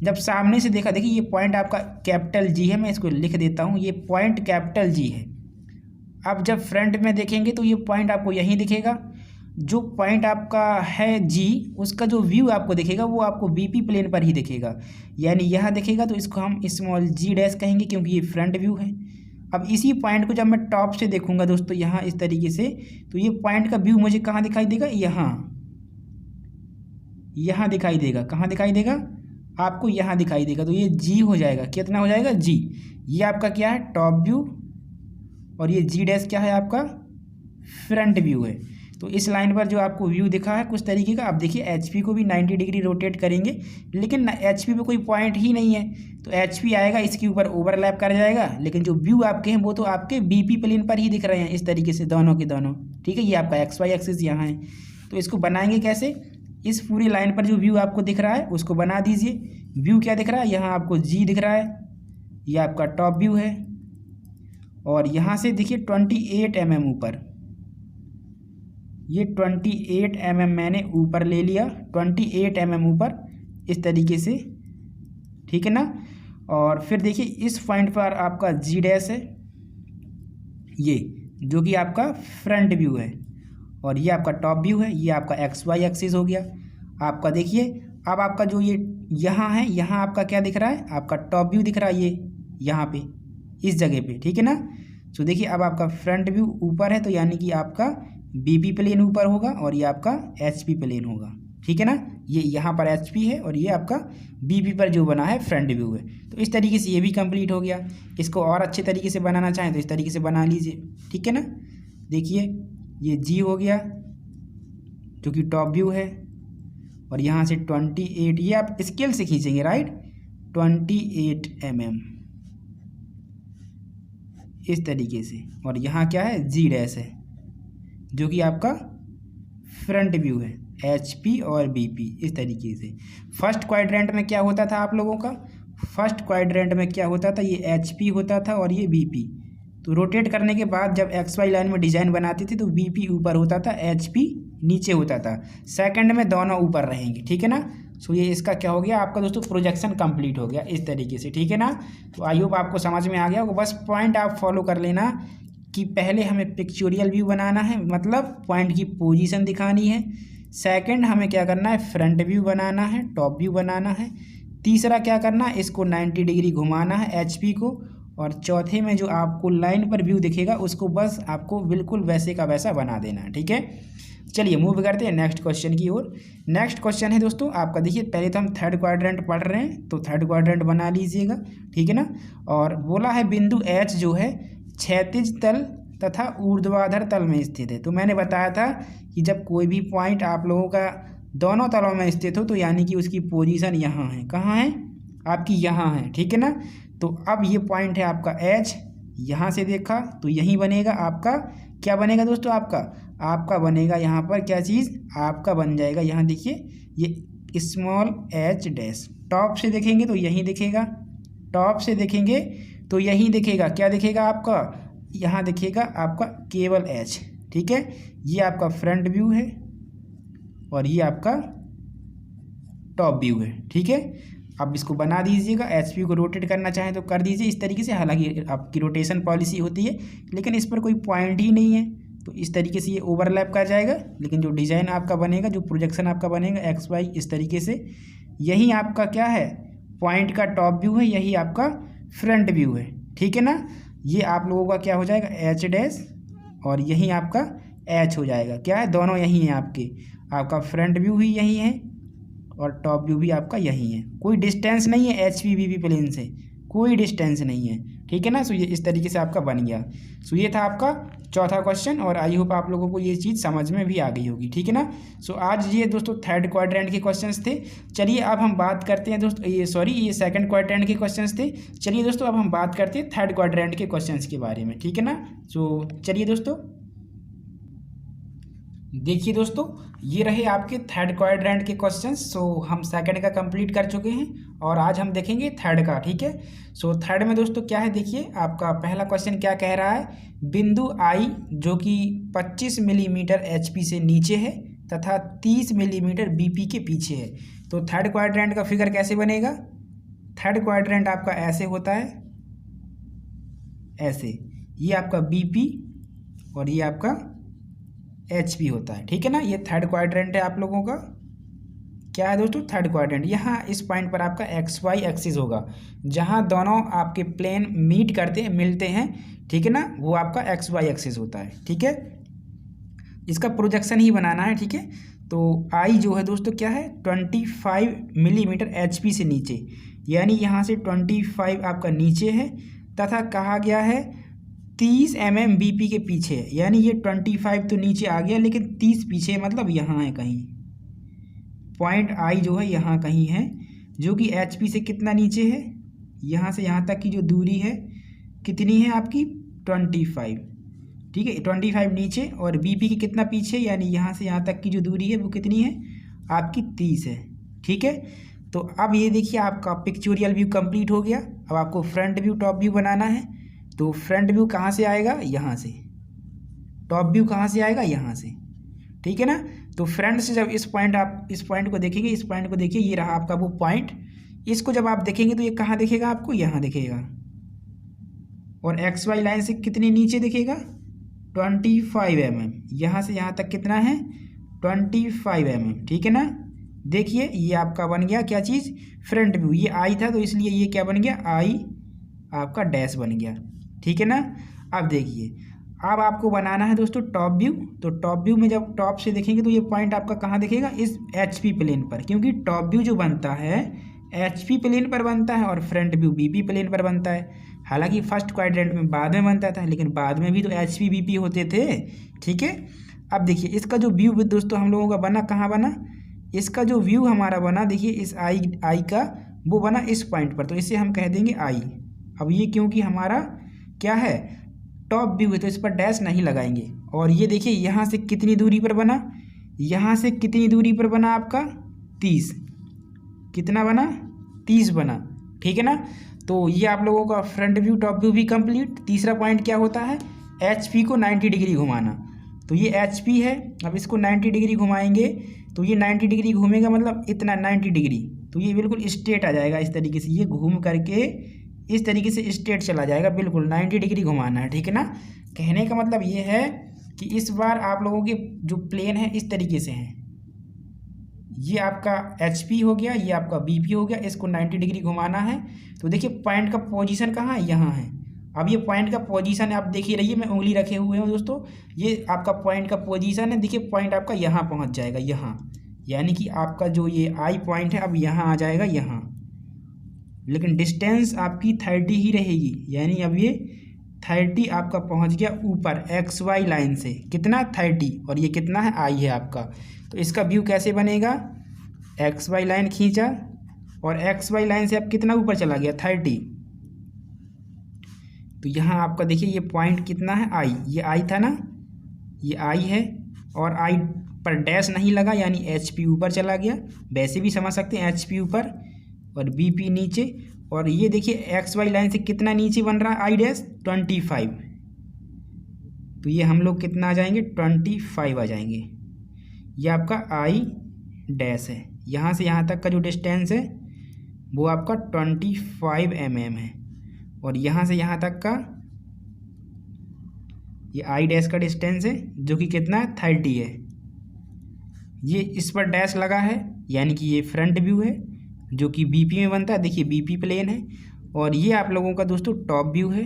जब सामने से देखा, देखिए ये पॉइंट आपका कैपिटल G है, मैं इसको लिख देता हूँ, ये पॉइंट कैपिटल G है। अब जब फ्रंट में देखेंगे तो ये पॉइंट आपको यहीं दिखेगा। जो पॉइंट आपका है G, उसका जो व्यू आपको दिखेगा वो आपको BP प्लेन पर ही दिखेगा, यानी यहाँ दिखेगा। तो इसको हम स्मॉल g डैश कहेंगे क्योंकि ये फ्रंट व्यू है। अब इसी पॉइंट को जब मैं टॉप से देखूंगा दोस्तों यहाँ इस तरीके से, तो ये पॉइंट का व्यू मुझे कहाँ दिखाई देगा? यहाँ दिखाई देगा। कहाँ दिखाई देगा? आपको यहाँ दिखाई देगा। तो ये G हो जाएगा। कितना हो जाएगा? G। ये आपका क्या है? Top view. और ये G डैश क्या है? आपका फ्रंट व्यू है। तो इस लाइन पर जो आपको व्यू दिखा है कुछ तरीके का, अब देखिए HP को भी 90 डिग्री रोटेट करेंगे, लेकिन HP पे कोई पॉइंट ही नहीं है, तो HP आएगा इसके ऊपर ओवरलैप कर जाएगा, लेकिन जो व्यू आपके हैं वो तो आपके BP प्लेन पर ही दिख रहे हैं इस तरीके से, दोनों के दोनों, ठीक है। ये आपका XY एक्सिस यहाँ है। तो इसको बनाएंगे कैसे? इस पूरी लाइन पर जो व्यू आपको दिख रहा है उसको बना दीजिए। व्यू क्या दिख रहा है? यहाँ आपको G दिख रहा है, ये आपका टॉप व्यू है। और यहाँ से देखिए 28 mm ऊपर, ये 28 mm मैंने ऊपर ले लिया, 28 mm ऊपर इस तरीके से, ठीक है ना। और फिर देखिए इस पॉइंट पर आपका G डैश है, ये जो कि आपका फ्रंट व्यू है, और ये आपका टॉप व्यू है। ये आपका XY एक्सिस हो गया आपका। देखिए अब आपका जो ये यहाँ है, यहाँ आपका क्या दिख रहा है? आपका टॉप व्यू दिख रहा है, ये यहाँ पे इस जगह पे, ठीक है ना। तो देखिए अब आपका फ्रंट व्यू ऊपर है, तो यानी कि आपका BP प्लेन ऊपर होगा और ये आपका HP प्लेन होगा, ठीक है ना। ये यहाँ पर HP है और ये आपका BP पर जो बना है फ्रंट व्यू है। तो इस तरीके से ये भी कंप्लीट हो गया। इसको और अच्छे तरीके से बनाना चाहें तो इस तरीके से बना लीजिए, ठीक है ना। देखिए ये G हो गया जो कि टॉप व्यू है, और यहाँ से 28, ये आप स्केल से खींचेंगे, राइट, 28 mm इस तरीके से। और यहाँ क्या है? G डैश है जो कि आपका फ्रंट व्यू है, HP और BP इस तरीके से। फर्स्ट क्वाड्रेंट में क्या होता था आप लोगों का? फर्स्ट क्वाड्रेंट में क्या होता था? ये HP होता था और ये BP। तो रोटेट करने के बाद जब XY लाइन में डिज़ाइन बनाते थे तो BP ऊपर होता था, HP नीचे होता था। सेकंड में दोनों ऊपर रहेंगे, ठीक है ना। सो ये इसका क्या हो गया आपका दोस्तों? प्रोजेक्शन कंप्लीट हो गया इस तरीके से, ठीक है ना। तो आई होप आपको समझ में आ गया। बस पॉइंट आप फॉलो कर लेना कि पहले हमें पिक्चोरियल व्यू बनाना है, मतलब पॉइंट की पोजीशन दिखानी है। सेकंड हमें क्या करना है? फ्रंट व्यू बनाना है, टॉप व्यू बनाना है। तीसरा क्या करना है? इसको 90 डिग्री घुमाना है HP को, और चौथे में जो आपको लाइन पर व्यू दिखेगा उसको बस आपको बिल्कुल वैसे का वैसा बना देना है, ठीक है। चलिए मूव करते हैं नेक्स्ट क्वेश्चन की ओर। नेक्स्ट क्वेश्चन है दोस्तों आपका, देखिए पहले तो हम थर्ड क्वाड्रेंट पढ़ रहे हैं तो थर्ड क्वाड्रेंट बना लीजिएगा, ठीक है ना। और बोला है बिंदु एच जो है क्षैतिज तल तथा ऊर्ध्वाधर तल में स्थित है। तो मैंने बताया था कि जब कोई भी पॉइंट आप लोगों का दोनों तलों में स्थित हो तो यानी कि उसकी पोजीशन यहाँ है, कहाँ है आपकी, यहाँ है, ठीक है ना। तो अब ये पॉइंट है आपका एच, यहाँ से देखा तो यहीं बनेगा आपका, क्या बनेगा दोस्तों आपका बनेगा यहाँ पर क्या चीज़, आपका बन जाएगा यहाँ देखिए ये स्मॉल एच डैश। टॉप से देखेंगे तो यहीं दिखेगा, टॉप से देखेंगे तो यहीं दिखेगा, क्या दिखेगा आपका, यहाँ दिखेगा आपका केवल एच, ठीक है। ये आपका फ्रंट व्यू है और ये आपका टॉप व्यू है, ठीक है। अब इसको बना दीजिएगा, एचपी को रोटेट करना चाहें तो कर दीजिए इस तरीके से, हालांकि आपकी रोटेशन पॉलिसी होती है लेकिन इस पर कोई पॉइंट ही नहीं है तो इस तरीके से ये ओवरलैप कर जाएगा। लेकिन जो डिज़ाइन आपका बनेगा, जो प्रोजेक्शन आपका बनेगा एक्स वाई इस तरीके से, यही आपका क्या है पॉइंट का टॉप व्यू है, यही आपका फ्रंट व्यू है, ठीक है ना। ये आप लोगों का क्या हो जाएगा एच डैश और यही आपका एच हो जाएगा, क्या है दोनों यही हैं आपके, आपका फ्रंट व्यू भी यही है और टॉप व्यू भी आपका यही है, कोई डिस्टेंस नहीं है H P B P plane से, कोई डिस्टेंस नहीं है, ठीक है ना। सो ये इस तरीके से आपका बन गया। सो ये था आपका चौथा क्वेश्चन और आई होप आप लोगों को ये चीज़ समझ में भी आ गई होगी, ठीक है ना। सो आज ये दोस्तों थर्ड क्वाड्रेंट के क्वेश्चंस थे। चलिए अब हम बात करते हैं दोस्तों, ये सेकंड क्वाड्रेंट के क्वेश्चंस थे। चलिए दोस्तों अब हम बात करते हैं थर्ड क्वाड्रेंट के क्वेश्चंस के बारे में, ठीक है ना। सो चलिए दोस्तों देखिए दोस्तों, ये रहे आपके थर्ड क्वाड्रेंट के क्वेश्चंस। सो हम सेकंड का कंप्लीट कर चुके हैं और आज हम देखेंगे थर्ड का, ठीक है। सो थर्ड में दोस्तों क्या है, देखिए आपका पहला क्वेश्चन क्या कह रहा है, बिंदु आई जो कि 25 मिलीमीटर एचपी से नीचे है तथा 30 मिलीमीटर बीपी के पीछे है। तो थर्ड क्वाड्रेंट का फिगर कैसे बनेगा, थर्ड क्वाड्रेंट आपका ऐसे होता है, ऐसे, ये आपका बीपी और ये आपका एचपी होता है, ठीक है ना। ये थर्ड क्वाड्रेंट है आप लोगों का, क्या है दोस्तों थर्ड क्वाड्रेंट। यहाँ इस पॉइंट पर आपका एक्स वाई एक्सिस होगा, जहाँ दोनों आपके प्लेन मीट करते हैं, मिलते हैं, ठीक है ना, वो आपका एक्स वाई एक्सिस होता है, ठीक है। इसका प्रोजेक्शन ही बनाना है, ठीक है। तो आई जो है दोस्तों क्या है 25 मिलीमीटर एचपी से नीचे, यानी यहाँ से 25 आपका नीचे है तथा कहा गया है 30 mm बीपी के पीछे है, यानी ये 25 तो नीचे आ गया लेकिन 30 पीछे, मतलब यहाँ है कहीं, पॉइंट आई जो है यहाँ कहीं है, जो कि एचपी से कितना नीचे है, यहाँ से यहाँ तक की जो दूरी है कितनी है आपकी 25, ठीक है, 25 नीचे और बीपी के कितना पीछे, यानी यहाँ से यहाँ तक की जो दूरी है वो कितनी है आपकी 30 है, ठीक है। तो अब ये देखिए आपका पिक्चोरियल व्यू कंप्लीट हो गया। अब आपको फ्रंट व्यू टॉप व्यू बनाना है। तो फ्रंट व्यू कहाँ से आएगा, यहाँ से, टॉप व्यू कहाँ से आएगा, यहाँ से, ठीक है ना। तो फ्रंट से जब इस पॉइंट आप इस पॉइंट को देखेंगे, इस पॉइंट को देखिए, ये रहा आपका वो पॉइंट, इसको जब आप देखेंगे तो ये कहाँ दिखेगा आपको, यहाँ दिखेगा और एक्स वाई लाइन से कितनी नीचे दिखेगा 25 mm, यहाँ से यहाँ तक कितना है 25 mm, ठीक है ना। देखिए ये आपका बन गया क्या चीज़, फ्रंट व्यू, ये आई था तो इसलिए ये क्या बन गया आई आपका डैश बन गया, ठीक है ना। अब देखिए अब आपको बनाना है दोस्तों टॉप व्यू। तो टॉप व्यू में जब टॉप से देखेंगे तो ये पॉइंट आपका कहाँ दिखेगा, इस एचपी प्लेन पर, क्योंकि टॉप व्यू जो बनता है एचपी प्लेन पर बनता है और फ्रंट व्यू बीपी प्लेन पर बनता है। हालांकि फर्स्ट क्वाड्रेंट में बाद में बनता था, लेकिन बाद में भी तो एचपी बीपी होते थे, ठीक है। अब देखिए इसका जो व्यू दोस्तों हम लोगों का बना, कहाँ बना, इसका जो व्यू हमारा बना, देखिए इस आई का वो बना इस पॉइंट पर, तो इसे हम कह देंगे आई। अब ये क्योंकि हमारा क्या है टॉप व्यू है तो इस पर डैश नहीं लगाएंगे। और ये देखिए यहाँ से कितनी दूरी पर बना, यहाँ से कितनी दूरी पर बना आपका 30, कितना बना 30 बना, ठीक है ना। तो ये आप लोगों का फ्रंट व्यू टॉप व्यू भी कंप्लीट। तीसरा पॉइंट क्या होता है, एचपी को 90 डिग्री घुमाना। तो ये एचपी है, अब इसको 90 डिग्री घुमाएंगे तो ये 90 डिग्री घूमेगा, मतलब इतना 90 डिग्री, तो ये बिल्कुल स्ट्रेट आ जाएगा इस तरीके से, ये घूम करके इस तरीके से स्ट्रेट चला जाएगा, बिल्कुल 90 डिग्री घुमाना है, ठीक है ना। कहने का मतलब ये है कि इस बार आप लोगों के जो प्लेन है इस तरीके से हैं, ये आपका एचपी हो गया, ये आपका बीपी हो गया, इसको 90 डिग्री घुमाना है। तो देखिए पॉइंट का पोजीशन कहाँ है, यहाँ है। अब ये पॉइंट का पोजीशन आप देखिए रहिए, मैं उंगली रखे हुए हूँ दोस्तों, ये आपका पॉइंट का पोजीशन है। देखिए पॉइंट आपका यहाँ पहुँच जाएगा, यहाँ, यानी कि आपका जो ये आई पॉइंट है अब यहाँ आ जाएगा यहाँ, लेकिन डिस्टेंस आपकी 30 ही रहेगी, यानी अब ये 30 आपका पहुँच गया ऊपर एक्स वाई लाइन से, कितना 30, और ये कितना है आई है आपका। तो इसका व्यू कैसे बनेगा, एक्स वाई लाइन खींचा और एक्स वाई लाइन से अब कितना ऊपर चला गया 30, तो यहाँ आपका देखिए ये पॉइंट कितना है आई, ये आई था ना, ये आई है, और आई पर डैश नहीं लगा यानी एच पी ऊपर चला गया, वैसे भी समझ सकते हैं एच पी ऊपर और बी पी नीचे, और ये देखिए एक्स वाई लाइन से कितना नीचे बन रहा है आई डैश 25, तो ये हम लोग कितना आ जाएंगे 25 आ जाएंगे। ये आपका आई डैश है, यहाँ से यहाँ तक का जो डिस्टेंस है वो आपका 25 mm है, और यहाँ से यहाँ तक का ये आई डैश का डिस्टेंस है जो कि कितना है 30 है। ये इस पर डैश लगा है यानी कि ये फ्रंट व्यू है जो कि बीपी में बनता है, देखिए बीपी प्लेन है, और ये आप लोगों का दोस्तों टॉप व्यू है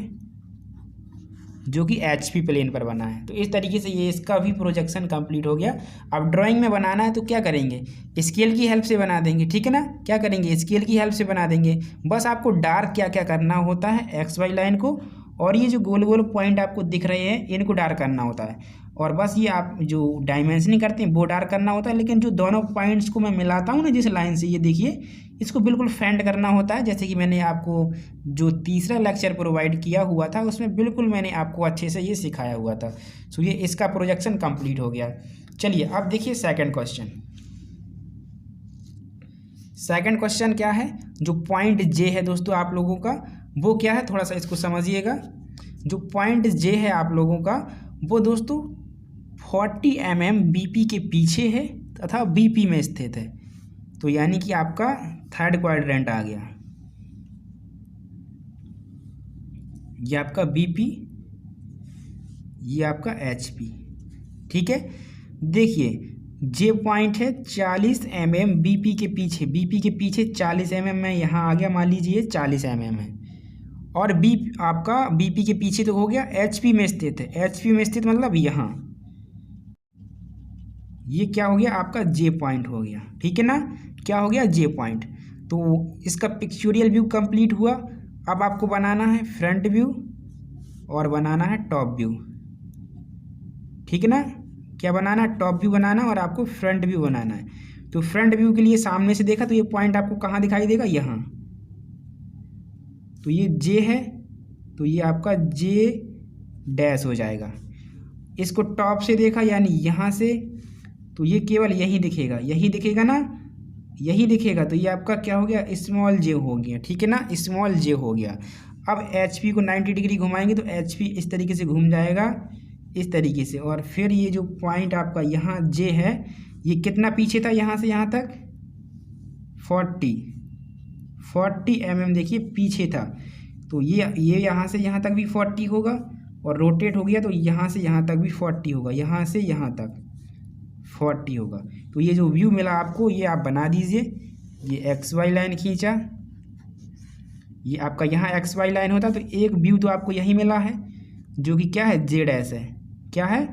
जो कि एचपी प्लेन पर बना है। तो इस तरीके से ये इसका भी प्रोजेक्शन कंप्लीट हो गया। अब ड्राइंग में बनाना है तो क्या करेंगे, स्केल की हेल्प से बना देंगे, ठीक है ना, क्या करेंगे स्केल की हेल्प से बना देंगे। बस आपको डार्क क्या क्या करना होता है एक्स वाई लाइन को, और ये जो गोल गोल पॉइंट आपको दिख रहे हैं इनको डार्क करना होता है, और बस ये आप जो डायमेंशनिंग करते हैं वो डार्क करना होता है। लेकिन जो दोनों पॉइंट्स को मैं मिलाता हूँ ना जिस लाइन से, ये देखिए इसको बिल्कुल फेंड करना होता है, जैसे कि मैंने आपको जो तीसरा लेक्चर प्रोवाइड किया हुआ था उसमें बिल्कुल मैंने आपको अच्छे से ये सिखाया हुआ था। सो ये इसका प्रोजेक्शन कंप्लीट हो गया। चलिए अब देखिए सेकंड क्वेश्चन। सेकंड क्वेश्चन क्या है, जो पॉइंट जे है दोस्तों आप लोगों का वो क्या है, थोड़ा सा इसको समझिएगा। जो पॉइंट जे है आप लोगों का वो दोस्तों 40 mm बीपी के पीछे है तथा बीपी में स्थित है, तो यानी कि आपका थर्ड क्वाड्रेंट आ गया। ये आपका बीपी, ये आपका एचपी, ठीक है। देखिए जे पॉइंट है 40 mm बीपी के पीछे, बीपी के पीछे 40 mm में यहाँ आ गया, मान लीजिए 40 mm है, और बी आपका बीपी के पीछे तो हो गया एचपी में स्थित है, एचपी में स्थित मतलब यहाँ, ये क्या हो गया आपका जे पॉइंट हो गया, ठीक है ना, क्या हो गया जे पॉइंट। तो इसका पिक्चोरियल व्यू कंप्लीट हुआ। अब आपको बनाना है फ्रंट व्यू और बनाना है टॉप व्यू, ठीक है ना, क्या बनाना है टॉप व्यू बनाना और आपको फ्रंट व्यू बनाना है। तो फ्रंट व्यू के लिए सामने से देखा तो ये पॉइंट आपको कहाँ दिखाई देगा, यहाँ, तो ये जे है तो ये आपका जे डैश हो जाएगा। इसको टॉप से देखा यानी यहाँ से, तो ये केवल यही दिखेगा, यही दिखेगा ना, यही दिखेगा, तो ये आपका क्या हो गया स्मॉल जे हो गया, ठीक है ना, स्मॉल जे हो गया। अब एच पी को 90 डिग्री घुमाएंगे तो एच पी इस तरीके से घूम जाएगा, इस तरीके से, और फिर ये जो पॉइंट आपका यहाँ जे है ये कितना पीछे था यहाँ से यहाँ तक 40 mm देखिए पीछे था, तो ये यहाँ से यहाँ तक भी 40 होगा, और रोटेट हो गया तो यहाँ से यहाँ तक भी 40 होगा, यहाँ से यहाँ तक 40 होगा। तो ये जो व्यू मिला आपको ये आप बना दीजिए। ये एक्स वाई लाइन खींचा, ये आपका यहाँ एक्स वाई लाइन होता तो एक व्यू तो आपको यही मिला है जो कि क्या है जेड एस है, क्या है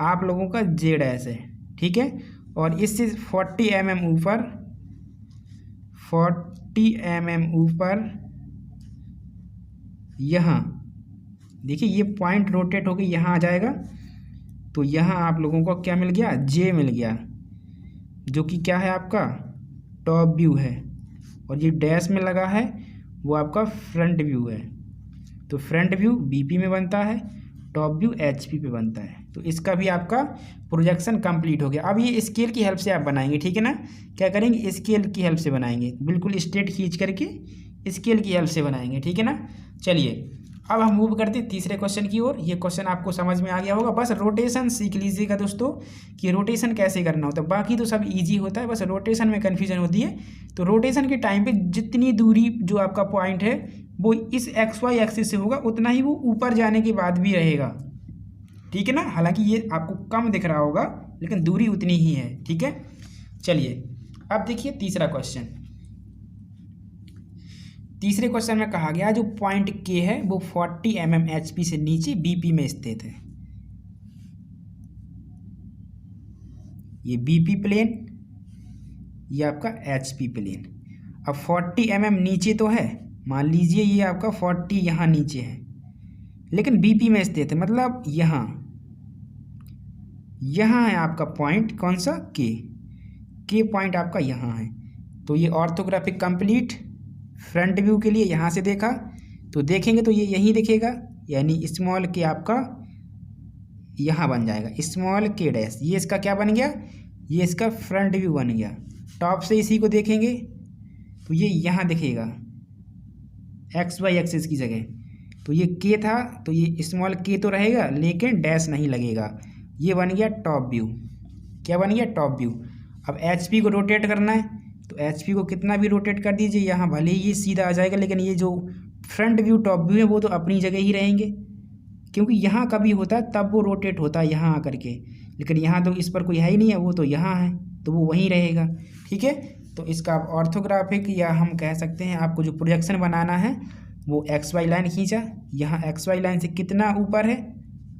आप लोगों का जेड एस है, ठीक है। और इससे 40 mm ऊपर, 40 mm ऊपर यहाँ देखिए ये पॉइंट रोटेट होकर यहाँ आ जाएगा, तो यहाँ आप लोगों को क्या मिल गया जे मिल गया, जो कि क्या है आपका टॉप व्यू है, और ये डैश में लगा है वो आपका फ्रंट व्यू है। तो फ्रंट व्यू बीपी में बनता है, टॉप व्यू एचपी पे बनता है। तो इसका भी आपका प्रोजेक्शन कंप्लीट हो गया। अब ये स्केल की हेल्प से आप बनाएंगे, ठीक है ना, क्या करेंगे स्केल की हेल्प से बनाएंगे, बिल्कुल स्ट्रेट खींच करके स्केल की हेल्प से बनाएंगे, ठीक है ना। चलिए अब हम मूव करते हैं तीसरे क्वेश्चन की ओर। ये क्वेश्चन आपको समझ में आ गया होगा, बस रोटेशन सीख लीजिएगा दोस्तों कि रोटेशन कैसे करना होता है, बाकी तो सब इजी होता है, बस रोटेशन में कन्फ्यूजन होती है। तो रोटेशन के टाइम पे जितनी दूरी जो आपका पॉइंट है वो इस एक्स वाई एक्सिस से होगा उतना ही वो ऊपर जाने के बाद भी रहेगा, ठीक है ना। हालांकि ये आपको कम दिख रहा होगा लेकिन दूरी उतनी ही है, ठीक है। चलिए अब देखिए तीसरा क्वेश्चन। तीसरे क्वेश्चन में कहा गया जो पॉइंट के है वो 40 mm HP से नीचे BP में स्थित है। ये BP प्लेन, ये आपका HP प्लेन। अब 40 mm नीचे तो है, मान लीजिए ये आपका 40 यहाँ नीचे है, लेकिन BP में स्थित है, मतलब यहाँ है आपका पॉइंट, कौन सा, के पॉइंट आपका यहाँ है। तो ये ऑर्थोग्राफिक कंप्लीट फ्रंट व्यू के लिए यहाँ से देखा तो देखेंगे तो ये यहीं दिखेगा, यानी स्मॉल के आपका यहाँ बन जाएगा, स्मॉल के डैश। ये इसका क्या बन गया, ये इसका फ्रंट व्यू बन गया। टॉप से इसी को देखेंगे तो ये यहाँ दिखेगा XY एक्सिस की जगह। तो ये के था तो ये स्मॉल के तो रहेगा लेकिन डैश नहीं लगेगा। ये बन गया टॉप व्यू। क्या बन गया, टॉप व्यू। अब HP को रोटेट करना है तो HP को कितना भी रोटेट कर दीजिए, यहाँ भले ही ये सीधा आ जाएगा लेकिन ये जो फ्रंट व्यू टॉप व्यू है वो तो अपनी जगह ही रहेंगे, क्योंकि यहाँ कभी होता है तब वो रोटेट होता है यहाँ आकर के, लेकिन यहाँ तो इस पर कोई है ही नहीं है, वो तो यहाँ है तो वो वहीं रहेगा। ठीक है, तो इसका आप ऑर्थोग्राफिक या हम कह सकते हैं आपको जो प्रोजेक्शन बनाना है वो XY लाइन खींचा, यहाँ XY लाइन से कितना ऊपर है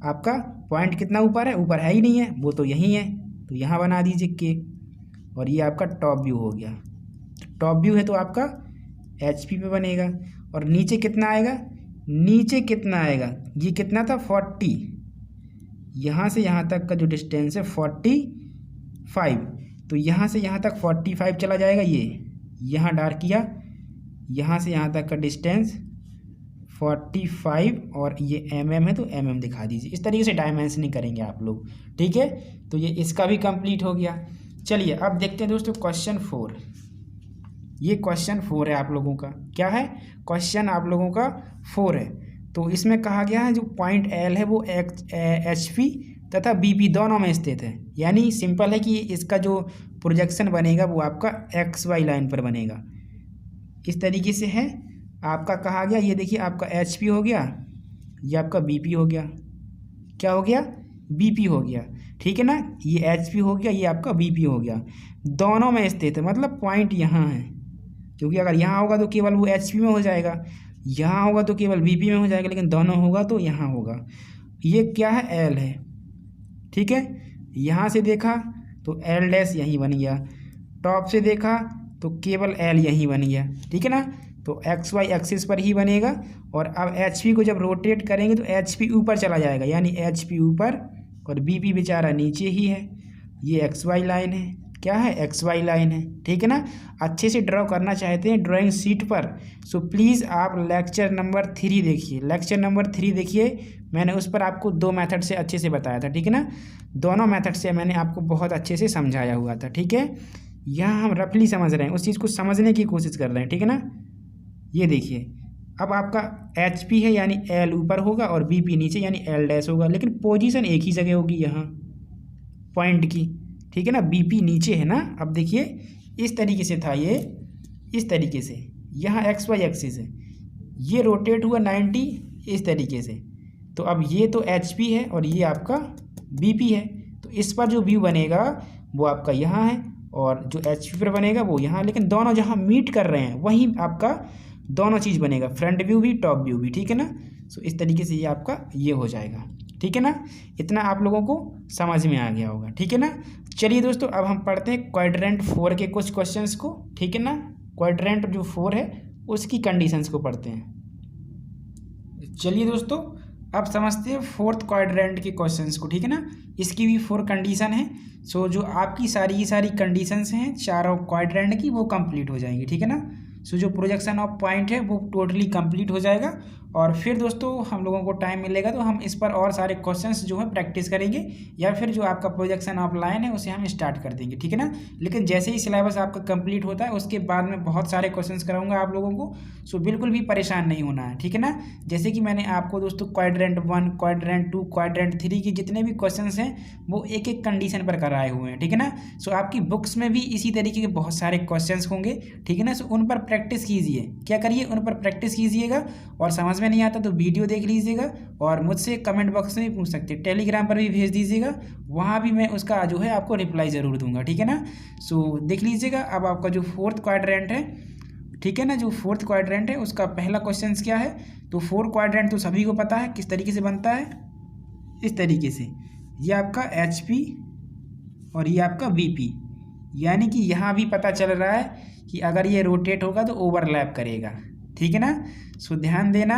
आपका पॉइंट, कितना ऊपर है, ऊपर है ही नहीं है, वो तो यहीं है, तो यहाँ बना दीजिए के। और ये आपका टॉप व्यू हो गया। टॉप व्यू है तो आपका HP पे बनेगा। और नीचे कितना आएगा, नीचे कितना आएगा, ये कितना था 40, यहाँ से यहाँ तक का जो डिस्टेंस है 45, तो यहाँ से यहाँ तक 45 चला जाएगा। ये यहाँ डार्क किया, यहाँ से यहाँ तक का डिस्टेंस 45 और ये mm है तो mm दिखा दीजिए। इस तरीके से डायमेंशनिंग करेंगे आप लोग। ठीक है, तो ये इसका भी कंप्लीट हो गया। चलिए अब देखते हैं दोस्तों क्वेश्चन 4। ये क्वेश्चन 4 है आप लोगों का, क्या है, क्वेश्चन आप लोगों का 4 है। तो इसमें कहा गया है जो पॉइंट L है वो HP तथा BP दोनों में स्थित है। यानी सिंपल है कि इसका जो प्रोजेक्शन बनेगा वो आपका XY लाइन पर बनेगा। इस तरीके से है आपका कहा गया। ये देखिए आपका HP हो गया, ये आपका BP हो गया। क्या हो गया, BP हो गया। ठीक है ना, ये HP हो गया, ये आपका BP हो गया। दोनों में स्थित है, मतलब पॉइंट यहाँ है, क्योंकि अगर यहाँ होगा तो केवल वो HP में हो जाएगा, यहाँ होगा तो केवल BP में हो जाएगा, लेकिन दोनों होगा तो यहाँ होगा। ये क्या है, L है। ठीक है, यहाँ से देखा तो L डैश यहीं बन गया, टॉप से देखा तो केवल L यहीं बन गया। ठीक है ना, तो XY एक्सिस पर ही बनेगा। और अब HP को जब रोटेट करेंगे तो HP ऊपर चला जाएगा, यानी HP ऊपर और BP बेचारा नीचे ही है। ये XY लाइन है, क्या है, XY लाइन है। ठीक है ना, अच्छे से ड्रॉ करना चाहते हैं ड्राइंग शीट पर, सो प्लीज़ आप लेक्चर नंबर 3 देखिए। लेक्चर नंबर 3 देखिए, मैंने उस पर आपको 2 मेथड से अच्छे से बताया था। ठीक है ना, दोनों मेथड से मैंने आपको बहुत अच्छे से समझाया हुआ था। ठीक है, यहाँ हम रफली समझ रहे हैं, उस चीज़ को समझने की कोशिश कर रहे हैं। ठीक है ना, ये देखिए अब आपका HP है यानी L ऊपर होगा और BP नीचे यानी L डैश होगा, लेकिन पोजीशन एक ही जगह होगी यहाँ पॉइंट की। ठीक है ना, BP नीचे है ना। अब देखिए इस तरीके से था ये, इस तरीके से यहाँ XY एक्सिस है, ये रोटेट हुआ 90 इस तरीके से। तो अब ये तो HP है और ये आपका BP है, तो इस पर जो व्यू बनेगा वो आपका यहाँ है और जो HP पर बनेगा वो यहाँ, लेकिन दोनों जहाँ मीट कर रहे हैं वहीं आपका दोनों चीज़ बनेगा, फ्रंट व्यू भी टॉप व्यू भी। ठीक है ना, सो इस तरीके से ये आपका ये हो जाएगा। ठीक है ना, इतना आप लोगों को समझ में आ गया होगा। ठीक है ना, चलिए दोस्तों अब हम पढ़ते हैं क्वाड्रेंट 4 के कुछ क्वेश्चंस को। ठीक है ना, क्वाड्रेंट जो 4 है उसकी कंडीशंस को पढ़ते हैं। चलिए दोस्तों अब समझते हैं 4th क्वाड्रेंट के क्वेश्चंस को। ठीक है ना, इसकी भी 4 कंडीशन है। सो जो आपकी सारी की सारी कंडीशंस हैं चारों क्वाड्रेंट की वो कंप्लीट हो जाएंगी। ठीक है ना, सो जो प्रोजेक्शन ऑफ पॉइंट है वो टोटली कंप्लीट हो जाएगा। और फिर दोस्तों हम लोगों को टाइम मिलेगा तो हम इस पर और सारे क्वेश्चंस जो है प्रैक्टिस करेंगे, या फिर जो आपका प्रोजेक्शन ऑफ लाइन है उसे हम स्टार्ट कर देंगे। ठीक है ना, लेकिन जैसे ही सिलेबस आपका कंप्लीट होता है उसके बाद में बहुत सारे क्वेश्चंस कराऊंगा आप लोगों को, सो बिल्कुल भी परेशान नहीं होना है। ठीक है ना, जैसे कि मैंने आपको दोस्तों क्वाड्रेंट 1, क्वाड्रेंट 2, क्वाड्रेंट 3 के जितने भी क्वेश्चंस हैं वो एक एक कंडीशन पर कराए हुए हैं। ठीक है ना, सो आपकी बुक्स में भी इसी तरीके के बहुत सारे क्वेश्चंस होंगे। ठीक है ना, सो उन पर प्रैक्टिस कीजिए। क्या करिए, उन पर प्रैक्टिस कीजिएगा, और समझ में नहीं आता तो वीडियो देख लीजिएगा और मुझसे कमेंट बॉक्स में भी पूछ सकते हैं, टेलीग्राम पर भी भेज दीजिएगा, वहाँ भी मैं उसका जो है आपको रिप्लाई ज़रूर दूंगा। ठीक है ना, सो देख लीजिएगा। अब आपका जो 4th क्वाड्रेंट है ठीक है ना। जो फोर्थ क्वाड्रेंट है उसका पहला क्वेश्चन क्या है, तो फोर्थ क्वाड्रेंट तो सभी को पता है किस तरीके से बनता है, इस तरीके से। ये आपका एच पी और ये आपका वी पी, यानी कि यहाँ भी पता चल रहा है कि अगर ये रोटेट होगा तो ओवरलैप करेगा, ठीक है ना। सो ध्यान देना,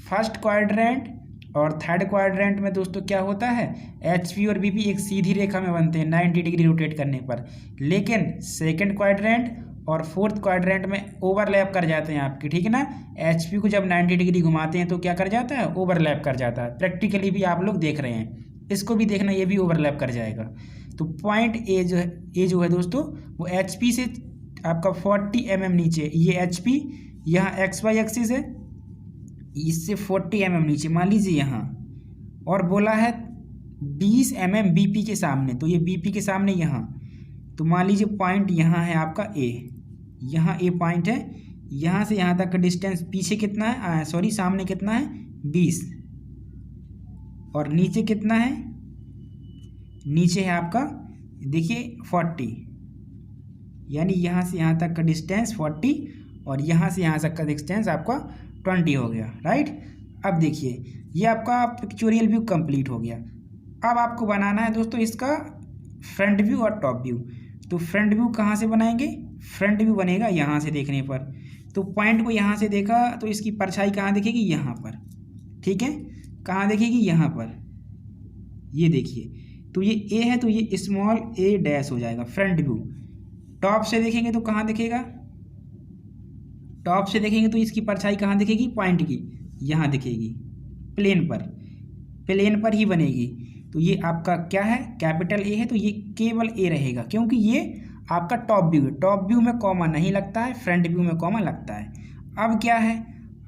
फर्स्ट क्वाड्रेंट और थर्ड क्वाड्रेंट में दोस्तों क्या होता है, एच पी और बी पी एक सीधी रेखा में बनते हैं 90 डिग्री रोटेट करने पर, लेकिन सेकंड क्वाड्रेंट और फोर्थ क्वाड्रेंट में ओवरलैप कर जाते हैं आपके, ठीक है ना। एच पी को जब 90 डिग्री घुमाते हैं तो क्या कर जाता है, ओवरलैप कर जाता है। प्रैक्टिकली भी आप लोग देख रहे हैं, इसको भी देखना, ये भी ओवरलैप कर जाएगा। तो पॉइंट ए जो है दोस्तों वो एच पी से आपका 40 mm नीचे, ये एच पी यहाँ एक्स वाई एक्सिस है, इससे 40 mm नीचे मान लीजिए यहाँ, और बोला है 20 mm बी पी के सामने, तो ये बी पी के सामने यहाँ, तो मान लीजिए पॉइंट यहाँ है आपका ए, यहाँ ए पॉइंट है, यहाँ से यहाँ तक का डिस्टेंस पीछे कितना है, सॉरी सामने कितना है 20, और नीचे कितना है, नीचे है आपका देखिए 40, यानी यहाँ से यहाँ तक का डिस्टेंस 40 और यहाँ से यहाँ तक का डिस्टेंस आपका 20 हो गया, राइट। अब देखिए ये आपका पिक्चोरियल व्यू कंप्लीट हो गया। अब आपको बनाना है दोस्तों इसका फ्रंट व्यू और टॉप व्यू। तो फ्रंट व्यू कहाँ से बनाएंगे, फ्रंट व्यू बनेगा यहाँ से देखने पर। तो पॉइंट को यहाँ से देखा तो इसकी परछाई कहाँ दिखेगी, यहाँ पर, ठीक है। कहाँ दिखेगी, यहाँ पर, ये देखिए। तो ये ए है तो ये स्मॉल ए डैश हो जाएगा फ्रंट व्यू। टॉप से देखेंगे तो कहाँ दिखेगा, टॉप से देखेंगे तो इसकी परछाई कहाँ दिखेगी, पॉइंट की यहाँ दिखेगी, प्लेन पर, प्लेन पर ही बनेगी। तो ये आपका क्या है, कैपिटल ए है, तो ये केवल ए रहेगा, क्योंकि ये आपका टॉप व्यू है। टॉप व्यू में कॉमा नहीं लगता है, फ्रंट व्यू में कॉमा लगता है। अब क्या है,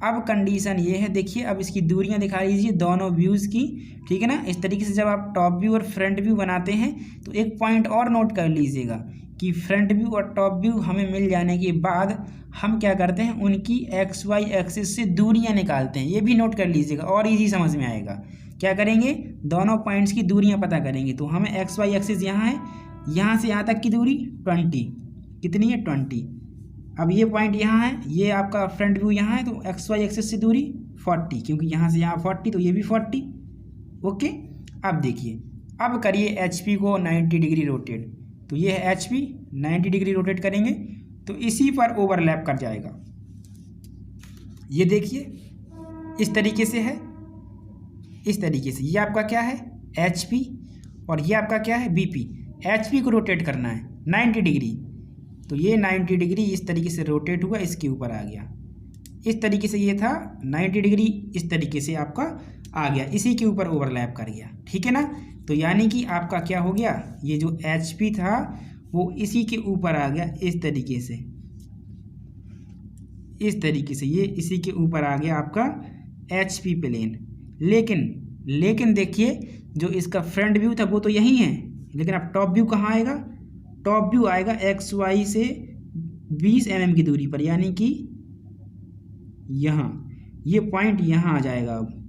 अब कंडीशन ये है, देखिए अब इसकी दूरियां दिखा लीजिए दोनों व्यूज़ की, ठीक है ना। इस तरीके से जब आप टॉप व्यू और फ्रंट व्यू बनाते हैं तो एक पॉइंट और नोट कर लीजिएगा कि फ्रंट व्यू और टॉप व्यू हमें मिल जाने के बाद हम क्या करते हैं, उनकी एक्स वाई एक्सिस से दूरियां निकालते हैं। ये भी नोट कर लीजिएगा और इजी समझ में आएगा। क्या करेंगे, दोनों पॉइंट्स की दूरियां पता करेंगे। तो हमें एक्स वाई एक्सिस यहाँ है, यहाँ से यहाँ तक की दूरी 20, कितनी है 20। अब ये पॉइंट यहाँ है, ये आपका फ्रंट व्यू यहाँ है, तो एक्स वाई एक्सिस से दूरी 40, क्योंकि यहाँ से यहाँ 40 तो ये भी 40, ओके। अब देखिए, अब करिए एच पी को 90 डिग्री रोटेट। तो ये है एच पी, 90 डिग्री रोटेट करेंगे तो इसी पर ओवरलैप कर जाएगा। ये देखिए इस तरीके से है, इस तरीके से। ये आपका क्या है, एच पी, और ये आपका क्या है, बी पी। एच पी को रोटेट करना है 90 डिग्री, तो ये 90 डिग्री इस तरीके से रोटेट हुआ, इसके ऊपर आ गया। इस तरीके से ये था 90 डिग्री, इस तरीके से आपका आ गया, इसी के ऊपर ओवरलैप कर गया, ठीक है ना। तो यानी कि आपका क्या हो गया, ये जो एच पी था वो इसी के ऊपर आ गया, इस तरीके से, इस तरीके से ये इसी के ऊपर आ गया आपका एच पी प्लेन। लेकिन देखिए जो इसका फ्रंट व्यू था वो तो यही है, लेकिन अब टॉप व्यू कहाँ आएगा, टॉप व्यू आएगा एक्स वाई से 20 mm की दूरी पर, यानी कि यहाँ ये पॉइंट यहाँ आ जाएगा। अब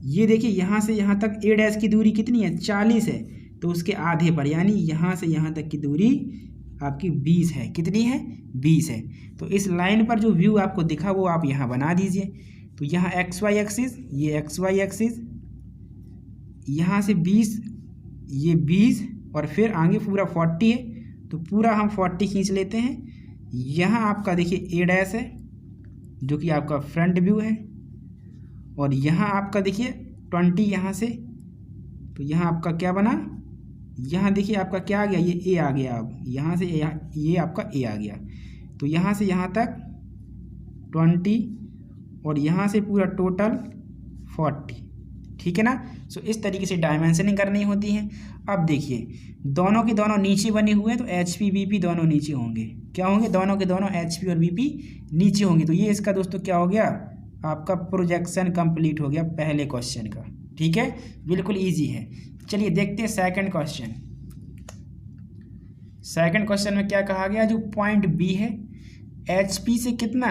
ये देखिए यहाँ से यहाँ तक ए डैश की दूरी कितनी है, 40 है, तो उसके आधे पर, यानी यहाँ से यहाँ तक की दूरी आपकी 20 है। कितनी है, 20 है। तो इस लाइन पर जो व्यू आपको दिखा वो आप यहाँ बना दीजिए। तो यहाँ एक्स वाई एक्सिस, ये एक्स वाई एक्सिस, यहाँ से 20, ये 20, और फिर आगे पूरा 40 है, तो पूरा हम 40 खींच लेते हैं। यहाँ आपका देखिए ए डैश है जो कि आपका फ्रंट व्यू है, और यहाँ आपका देखिए 20 यहाँ से, तो यहाँ आपका क्या बना, यहाँ देखिए आपका क्या आ गया, ये ए आ गया। अब यहाँ से ये आपका ए आ गया, तो यहाँ से यहाँ तक 20 और यहाँ से पूरा टोटल 40, ठीक है ना। सो इस तरीके से डायमेंशनिंग करनी होती है। अब देखिए दोनों के दोनों नीचे बने हुए हैं, तो एच पी बी पी दोनों नीचे होंगे। क्या होंगे, दोनों के दोनों एच पी और बी पी नीचे होंगे। तो ये इसका दोस्तों क्या हो गया, आपका प्रोजेक्शन कंप्लीट हो गया पहले क्वेश्चन का, ठीक है, बिल्कुल इजी है। चलिए देखते हैं सेकंड क्वेश्चन। सेकंड क्वेश्चन में क्या कहा गया, जो पॉइंट बी है एच पी से कितना,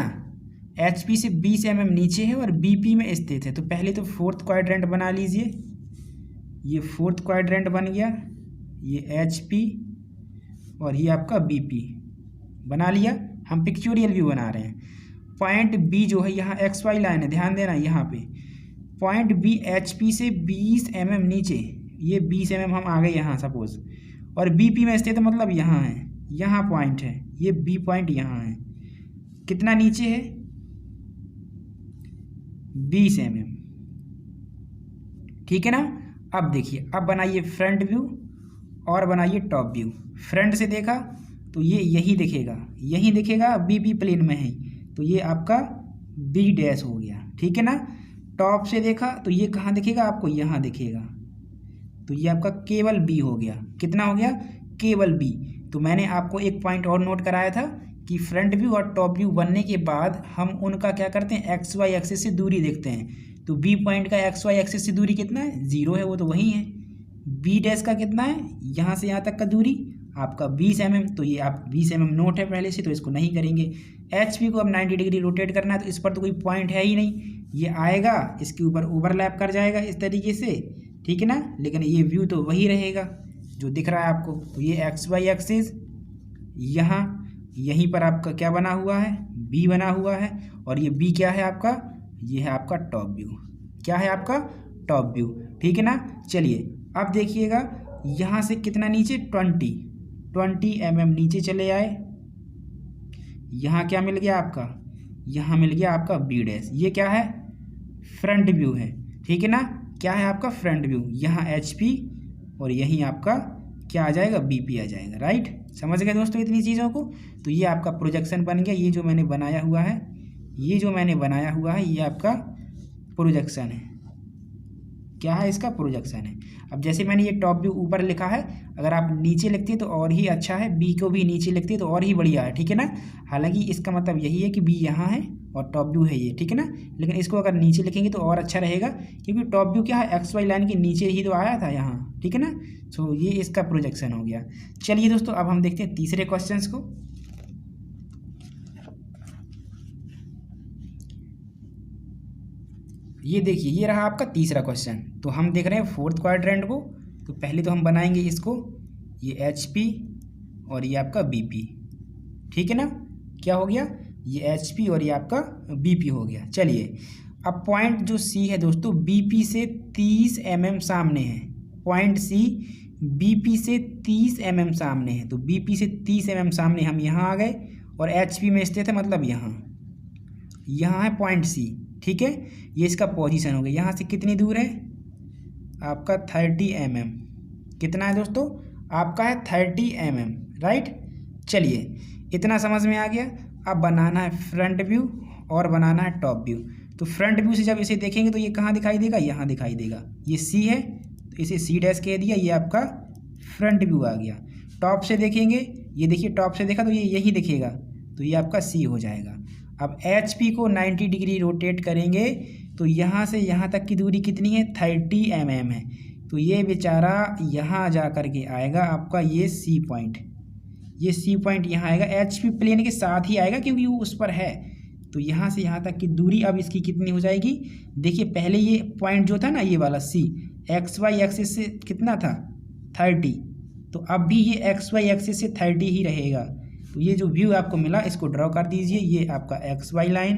एच पी से 20 mm नीचे है और बी पी में स्थित है। तो पहले तो फोर्थ क्वाड्रेंट बना लीजिए, ये फोर्थ क्वाड्रेंट बन गया, ये एच पी और ये आपका बी पी बना लिया। हम पिक्चोरियल व्यू बना रहे हैं। पॉइंट बी जो है यहाँ एक्स वाई लाइन है, ध्यान देना यहाँ पे पॉइंट बी एच पी से 20 mm नीचे, ये 20 mm हम आ गए यहाँ सपोज, और बी पी में स्थित है मतलब यहाँ है, यहाँ पॉइंट है, ये बी पॉइंट यहाँ है, कितना नीचे है 20 mm, ठीक है ना। अब देखिए, अब बनाइए फ्रंट व्यू और बनाइए टॉप व्यू। फ्रंट से देखा तो ये यही दिखेगा, यही दिखेगा, बी पी प्लेन में है, तो ये आपका बी डैश हो गया, ठीक है ना। टॉप से देखा तो ये कहाँ दिखेगा आपको, यहाँ दिखेगा, तो ये आपका केवल बी हो गया। कितना हो गया, केवल बी। तो मैंने आपको एक पॉइंट और नोट कराया था कि फ्रंट व्यू और टॉप व्यू बनने के बाद हम उनका क्या करते हैं, एक्स वाई एक्सिस से दूरी देखते हैं। तो बी पॉइंट का एक्स वाई एक्सिस से दूरी कितना है, 0 है, वो तो वही है। बी डैश का कितना है, यहाँ से यहाँ तक का दूरी आपका 20 mm, तो ये आप 20 mm नोट है पहले से, तो इसको नहीं करेंगे। एच पी को अब 90 डिग्री रोटेट करना है, तो इस पर तो कोई पॉइंट है ही नहीं, ये आएगा इसके ऊपर ओवरलैप कर जाएगा इस तरीके से, ठीक है ना। लेकिन ये व्यू तो वही रहेगा जो दिख रहा है आपको। तो ये एक्स वाई एक्सिस यहाँ यहीं पर आपका क्या बना हुआ है, बी बना हुआ है, और ये बी क्या है आपका, ये है आपका टॉप व्यू। क्या है आपका, टॉप व्यू, ठीक है ना। चलिए अब देखिएगा, यहाँ से कितना नीचे 20 mm नीचे चले आए, यहाँ क्या मिल गया आपका, यहाँ मिल गया आपका बी डैश। ये क्या है, फ्रंट व्यू है, ठीक है ना। क्या है आपका फ्रंट व्यू, यहाँ एच पी और यहीं आपका क्या आ जाएगा, बी पी आ जाएगा, राइट। समझ गए दोस्तों इतनी चीज़ों को। तो ये आपका प्रोजेक्शन बन गया। ये जो मैंने बनाया हुआ है, ये जो मैंने बनाया हुआ है, ये आपका प्रोजेक्शन है। क्या है, इसका प्रोजेक्शन है। अब जैसे मैंने ये टॉप व्यू ऊपर लिखा है, अगर आप नीचे लिखते हैं तो और ही अच्छा है, बी को भी नीचे लिखते हैं तो और ही बढ़िया है, ठीक है ना। हालांकि इसका मतलब यही है कि बी यहाँ है और टॉप व्यू है ये, ठीक है ना। लेकिन इसको अगर नीचे लिखेंगे तो और अच्छा रहेगा, क्योंकि टॉप व्यू क्या है, एक्स वाई लाइन के नीचे ही तो आया था यहाँ, ठीक है ना। सो ये इसका प्रोजेक्शन हो गया। चलिए दोस्तों, अब हम देखते हैं तीसरे क्वेश्चन को। ये देखिए, ये रहा आपका तीसरा क्वेश्चन। तो हम देख रहे हैं फोर्थ क्वाड्रेंट को। तो पहले तो हम बनाएंगे इसको, ये एच पी और ये आपका बी पी, ठीक है ना। क्या हो गया, ये एच पी और ये आपका बी पी हो गया। चलिए अब पॉइंट जो सी है दोस्तों, बी पी से 30 mm सामने है। पॉइंट सी बी पी से 30 mm सामने है। तो बी पी से 30 mm सामने हम यहाँ आ गए, और एच पी में स्थित है मतलब यहाँ है पॉइंट सी, ठीक है। ये इसका पोजीशन हो गया। यहाँ से कितनी दूर है आपका, 30 mm। कितना है दोस्तों आपका, है 30 mm, राइट। चलिए इतना समझ में आ गया। अब बनाना है फ्रंट व्यू और बनाना है टॉप व्यू। तो फ्रंट व्यू से जब इसे देखेंगे तो ये कहाँ दिखाई देगा, यहाँ दिखाई देगा। ये सी है तो इसे सी डैश कह दिया, ये आपका फ्रंट व्यू आ गया। टॉप से देखेंगे, ये देखिए टॉप से देखा तो ये यही दिखेगा, तो ये आपका सी हो जाएगा। अब एच पी को 90 डिग्री रोटेट करेंगे तो यहाँ से यहाँ तक की दूरी कितनी है, 30 mm है। तो ये बेचारा यहाँ जा कर के आएगा आपका ये सी पॉइंट, ये सी पॉइंट यहाँ आएगा, एच पी प्लेन के साथ ही आएगा क्योंकि वो उस पर है। तो यहाँ से यहाँ तक की दूरी अब इसकी कितनी हो जाएगी, देखिए पहले ये पॉइंट जो था ना, ये वाला सी, एक्स वाई एक्सिस से कितना था 30, तो अब भी ये एक्स वाई एक्सिस से 30 ही रहेगा। तो ये जो व्यू आपको मिला इसको ड्रॉ कर दीजिए। ये आपका एक्स वाई लाइन,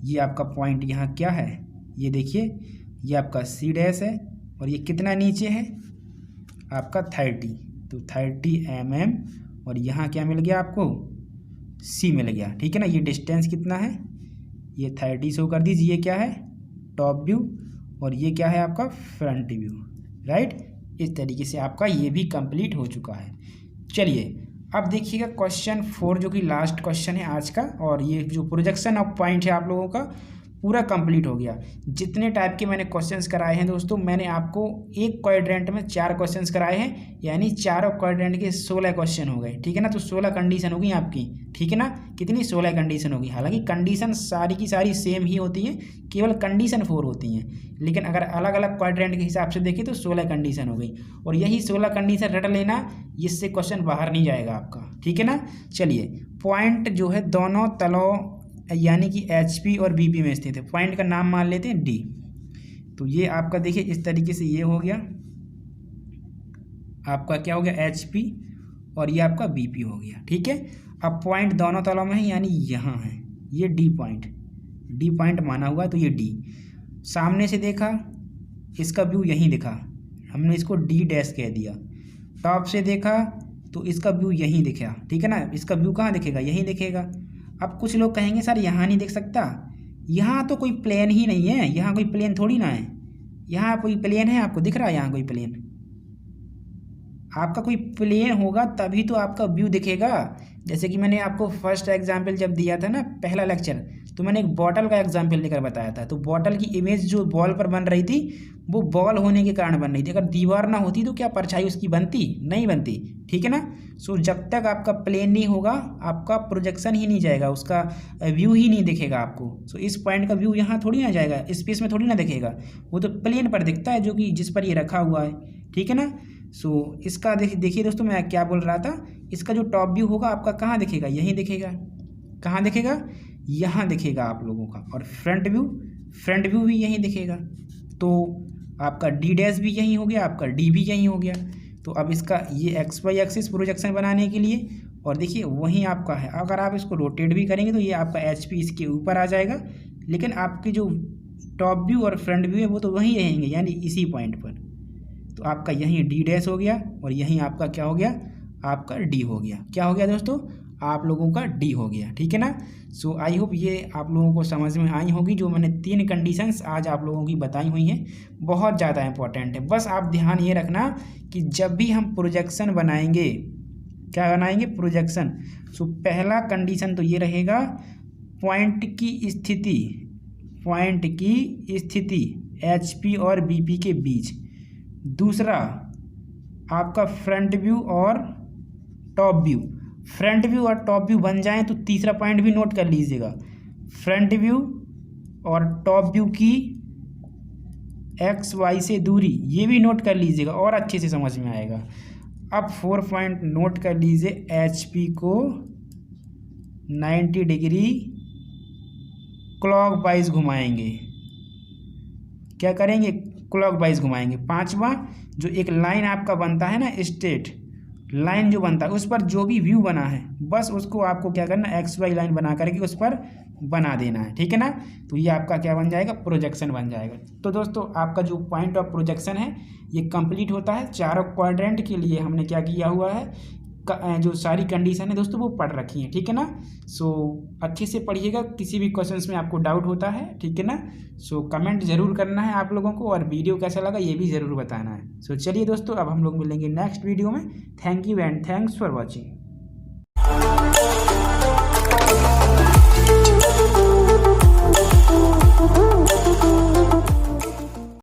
ये आपका पॉइंट यहाँ क्या है, ये देखिए ये आपका सी डैश है, और ये कितना नीचे है आपका 30, तो 30 mm, और यहाँ क्या मिल गया आपको, सी मिल गया, ठीक है ना। ये डिस्टेंस कितना है, ये 30 शो कर दीजिए। ये क्या है टॉप व्यू, और ये क्या है आपका फ्रंट व्यू, राइट। इस तरीके से आपका ये भी कंप्लीट हो चुका है। चलिए अब देखिएगा क्वेश्चन 4 जो कि लास्ट क्वेश्चन है आज का, और ये जो प्रोजेक्शन ऑफ पॉइंट है आप लोगों का पूरा कंप्लीट हो गया। जितने टाइप के मैंने क्वेश्चंस कराए हैं दोस्तों, मैंने आपको एक क्वाड्रेंट में 4 क्वेश्चंस कराए हैं, यानी चारों क्वाड्रेंट के 16 क्वेश्चन हो गए, ठीक है ना। तो 16 कंडीशन होगी आपकी, ठीक है ना। कितनी 16 कंडीशन होगी। हालांकि कंडीशन सारी की सारी सेम ही होती हैं, केवल कंडीशन 4 होती हैं, लेकिन अगर अलग अलग क्वाड्रेंट के हिसाब से देखें तो 16 कंडीशन हो गई, और यही 16 कंडीशन रट लेना, इससे क्वेश्चन बाहर नहीं जाएगा आपका, ठीक है ना। चलिए पॉइंट जो है दोनों तलों यानी कि एच पी और बी पी में स्थित है। पॉइंट का नाम मान लेते हैं डी। तो ये आपका देखिए इस तरीके से ये हो गया आपका, क्या हो गया एच पी, और ये आपका बी पी हो गया, ठीक है। अब पॉइंट दोनों तलों में है यानी यहाँ है, ये डी पॉइंट माना हुआ है, तो ये डी। सामने से देखा इसका व्यू यहीं दिखा, हमने इसको डी डैश कह दिया। टॉप से देखा तो इसका व्यू यहीं दिखा, ठीक है ना। इसका व्यू कहाँ दिखेगा, यहीं दिखेगा। अब कुछ लोग कहेंगे सर यहाँ नहीं दिख सकता, यहाँ तो कोई प्लेन ही नहीं है, यहाँ कोई प्लेन थोड़ी ना है। यहाँ कोई प्लेन है, आपको दिख रहा है यहाँ कोई प्लेन? आपका कोई प्लेन होगा तभी तो आपका व्यू दिखेगा। जैसे कि मैंने आपको फर्स्ट एग्जाम्पल जब दिया था ना, पहला लेक्चर, तो मैंने एक बॉटल का एग्जाम्पल लेकर बताया था। तो बॉटल की इमेज जो बॉल पर बन रही थी वो बॉल होने के कारण बन रही थी। अगर दीवार ना होती तो क्या परछाई उसकी बनती? नहीं बनती, ठीक है ना। सो जब तक आपका प्लेन नहीं होगा आपका प्रोजेक्शन ही नहीं जाएगा, उसका व्यू ही नहीं दिखेगा आपको। सो इस पॉइंट का व्यू यहाँ थोड़ी ना जाएगा, स्पेस में थोड़ी ना दिखेगा, वो तो प्लेन पर दिखता है जो कि जिस पर ये रखा हुआ है, ठीक है ना। सो इसका देखिए दोस्तों, मैं क्या बोल रहा था, इसका जो टॉप व्यू होगा आपका कहाँ दिखेगा, यहीं दिखेगा। कहाँ दिखेगा? यहाँ दिखेगा आप लोगों का। और फ्रंट व्यू भी यहीं दिखेगा। तो आपका डी डैश भी यहीं हो गया, आपका डी भी यहीं हो गया। तो अब इसका ये एक्स वाई एक्सिस प्रोजेक्शन बनाने के लिए, और देखिए वहीं आपका है, अगर आप इसको रोटेट भी करेंगे तो ये आपका एच पी इसके ऊपर आ जाएगा, लेकिन आपकी जो टॉप व्यू और फ्रंट व्यू है वो तो वहीं रहेंगे, यानी इसी पॉइंट पर। तो आपका यहीं डी डैश हो गया और यहीं आपका क्या हो गया, आपका डी हो गया। क्या हो गया दोस्तों? आप लोगों का डी हो गया, ठीक है ना। सो आई होप ये आप लोगों को समझ में आई होगी। जो मैंने 3 कंडीशंस आज आप लोगों की बताई हुई हैं बहुत ज़्यादा इंपॉर्टेंट है। बस आप ध्यान ये रखना कि जब भी हम प्रोजेक्शन बनाएंगे, क्या बनाएंगे, प्रोजेक्शन। सो पहला कंडीशन तो ये रहेगा, पॉइंट की स्थिति एच पी और बी पी के बीच। दूसरा आपका फ्रंट व्यू और टॉप व्यू। फ्रंट व्यू और टॉप व्यू बन जाएं तो तीसरा पॉइंट भी नोट कर लीजिएगा, फ्रंट व्यू और टॉप व्यू की एक्स वाई से दूरी, ये भी नोट कर लीजिएगा और अच्छे से समझ में आएगा। अब 4 पॉइंट नोट कर लीजिए, एच पी को 90 डिग्री क्लॉकवाइज घुमाएंगे। क्या करेंगे? क्लॉकवाइज घुमाएंगे। 5वां, जो एक लाइन आपका बनता है ना, स्ट्रेट लाइन जो बनता है, उस पर जो भी व्यू बना है बस उसको आपको क्या करना, एक्स वाई लाइन बना करके उस पर बना देना है, ठीक है ना। तो ये आपका क्या बन जाएगा, प्रोजेक्शन बन जाएगा। तो दोस्तों आपका जो पॉइंट ऑफ प्रोजेक्शन है ये कंप्लीट होता है। चारों क्वाड्रेंट के लिए हमने क्या किया हुआ है, जो सारी कंडीशन है दोस्तों वो पढ़ रखी है, ठीक है ना। सो अच्छे से पढ़िएगा, किसी भी क्वेश्चंस में आपको डाउट होता है, ठीक है ना। सो कमेंट ज़रूर करना है आप लोगों को, और वीडियो कैसा लगा ये भी ज़रूर बताना है। सो चलिए दोस्तों, अब हम लोग मिलेंगे नेक्स्ट वीडियो में। Thank you and thanks for watching.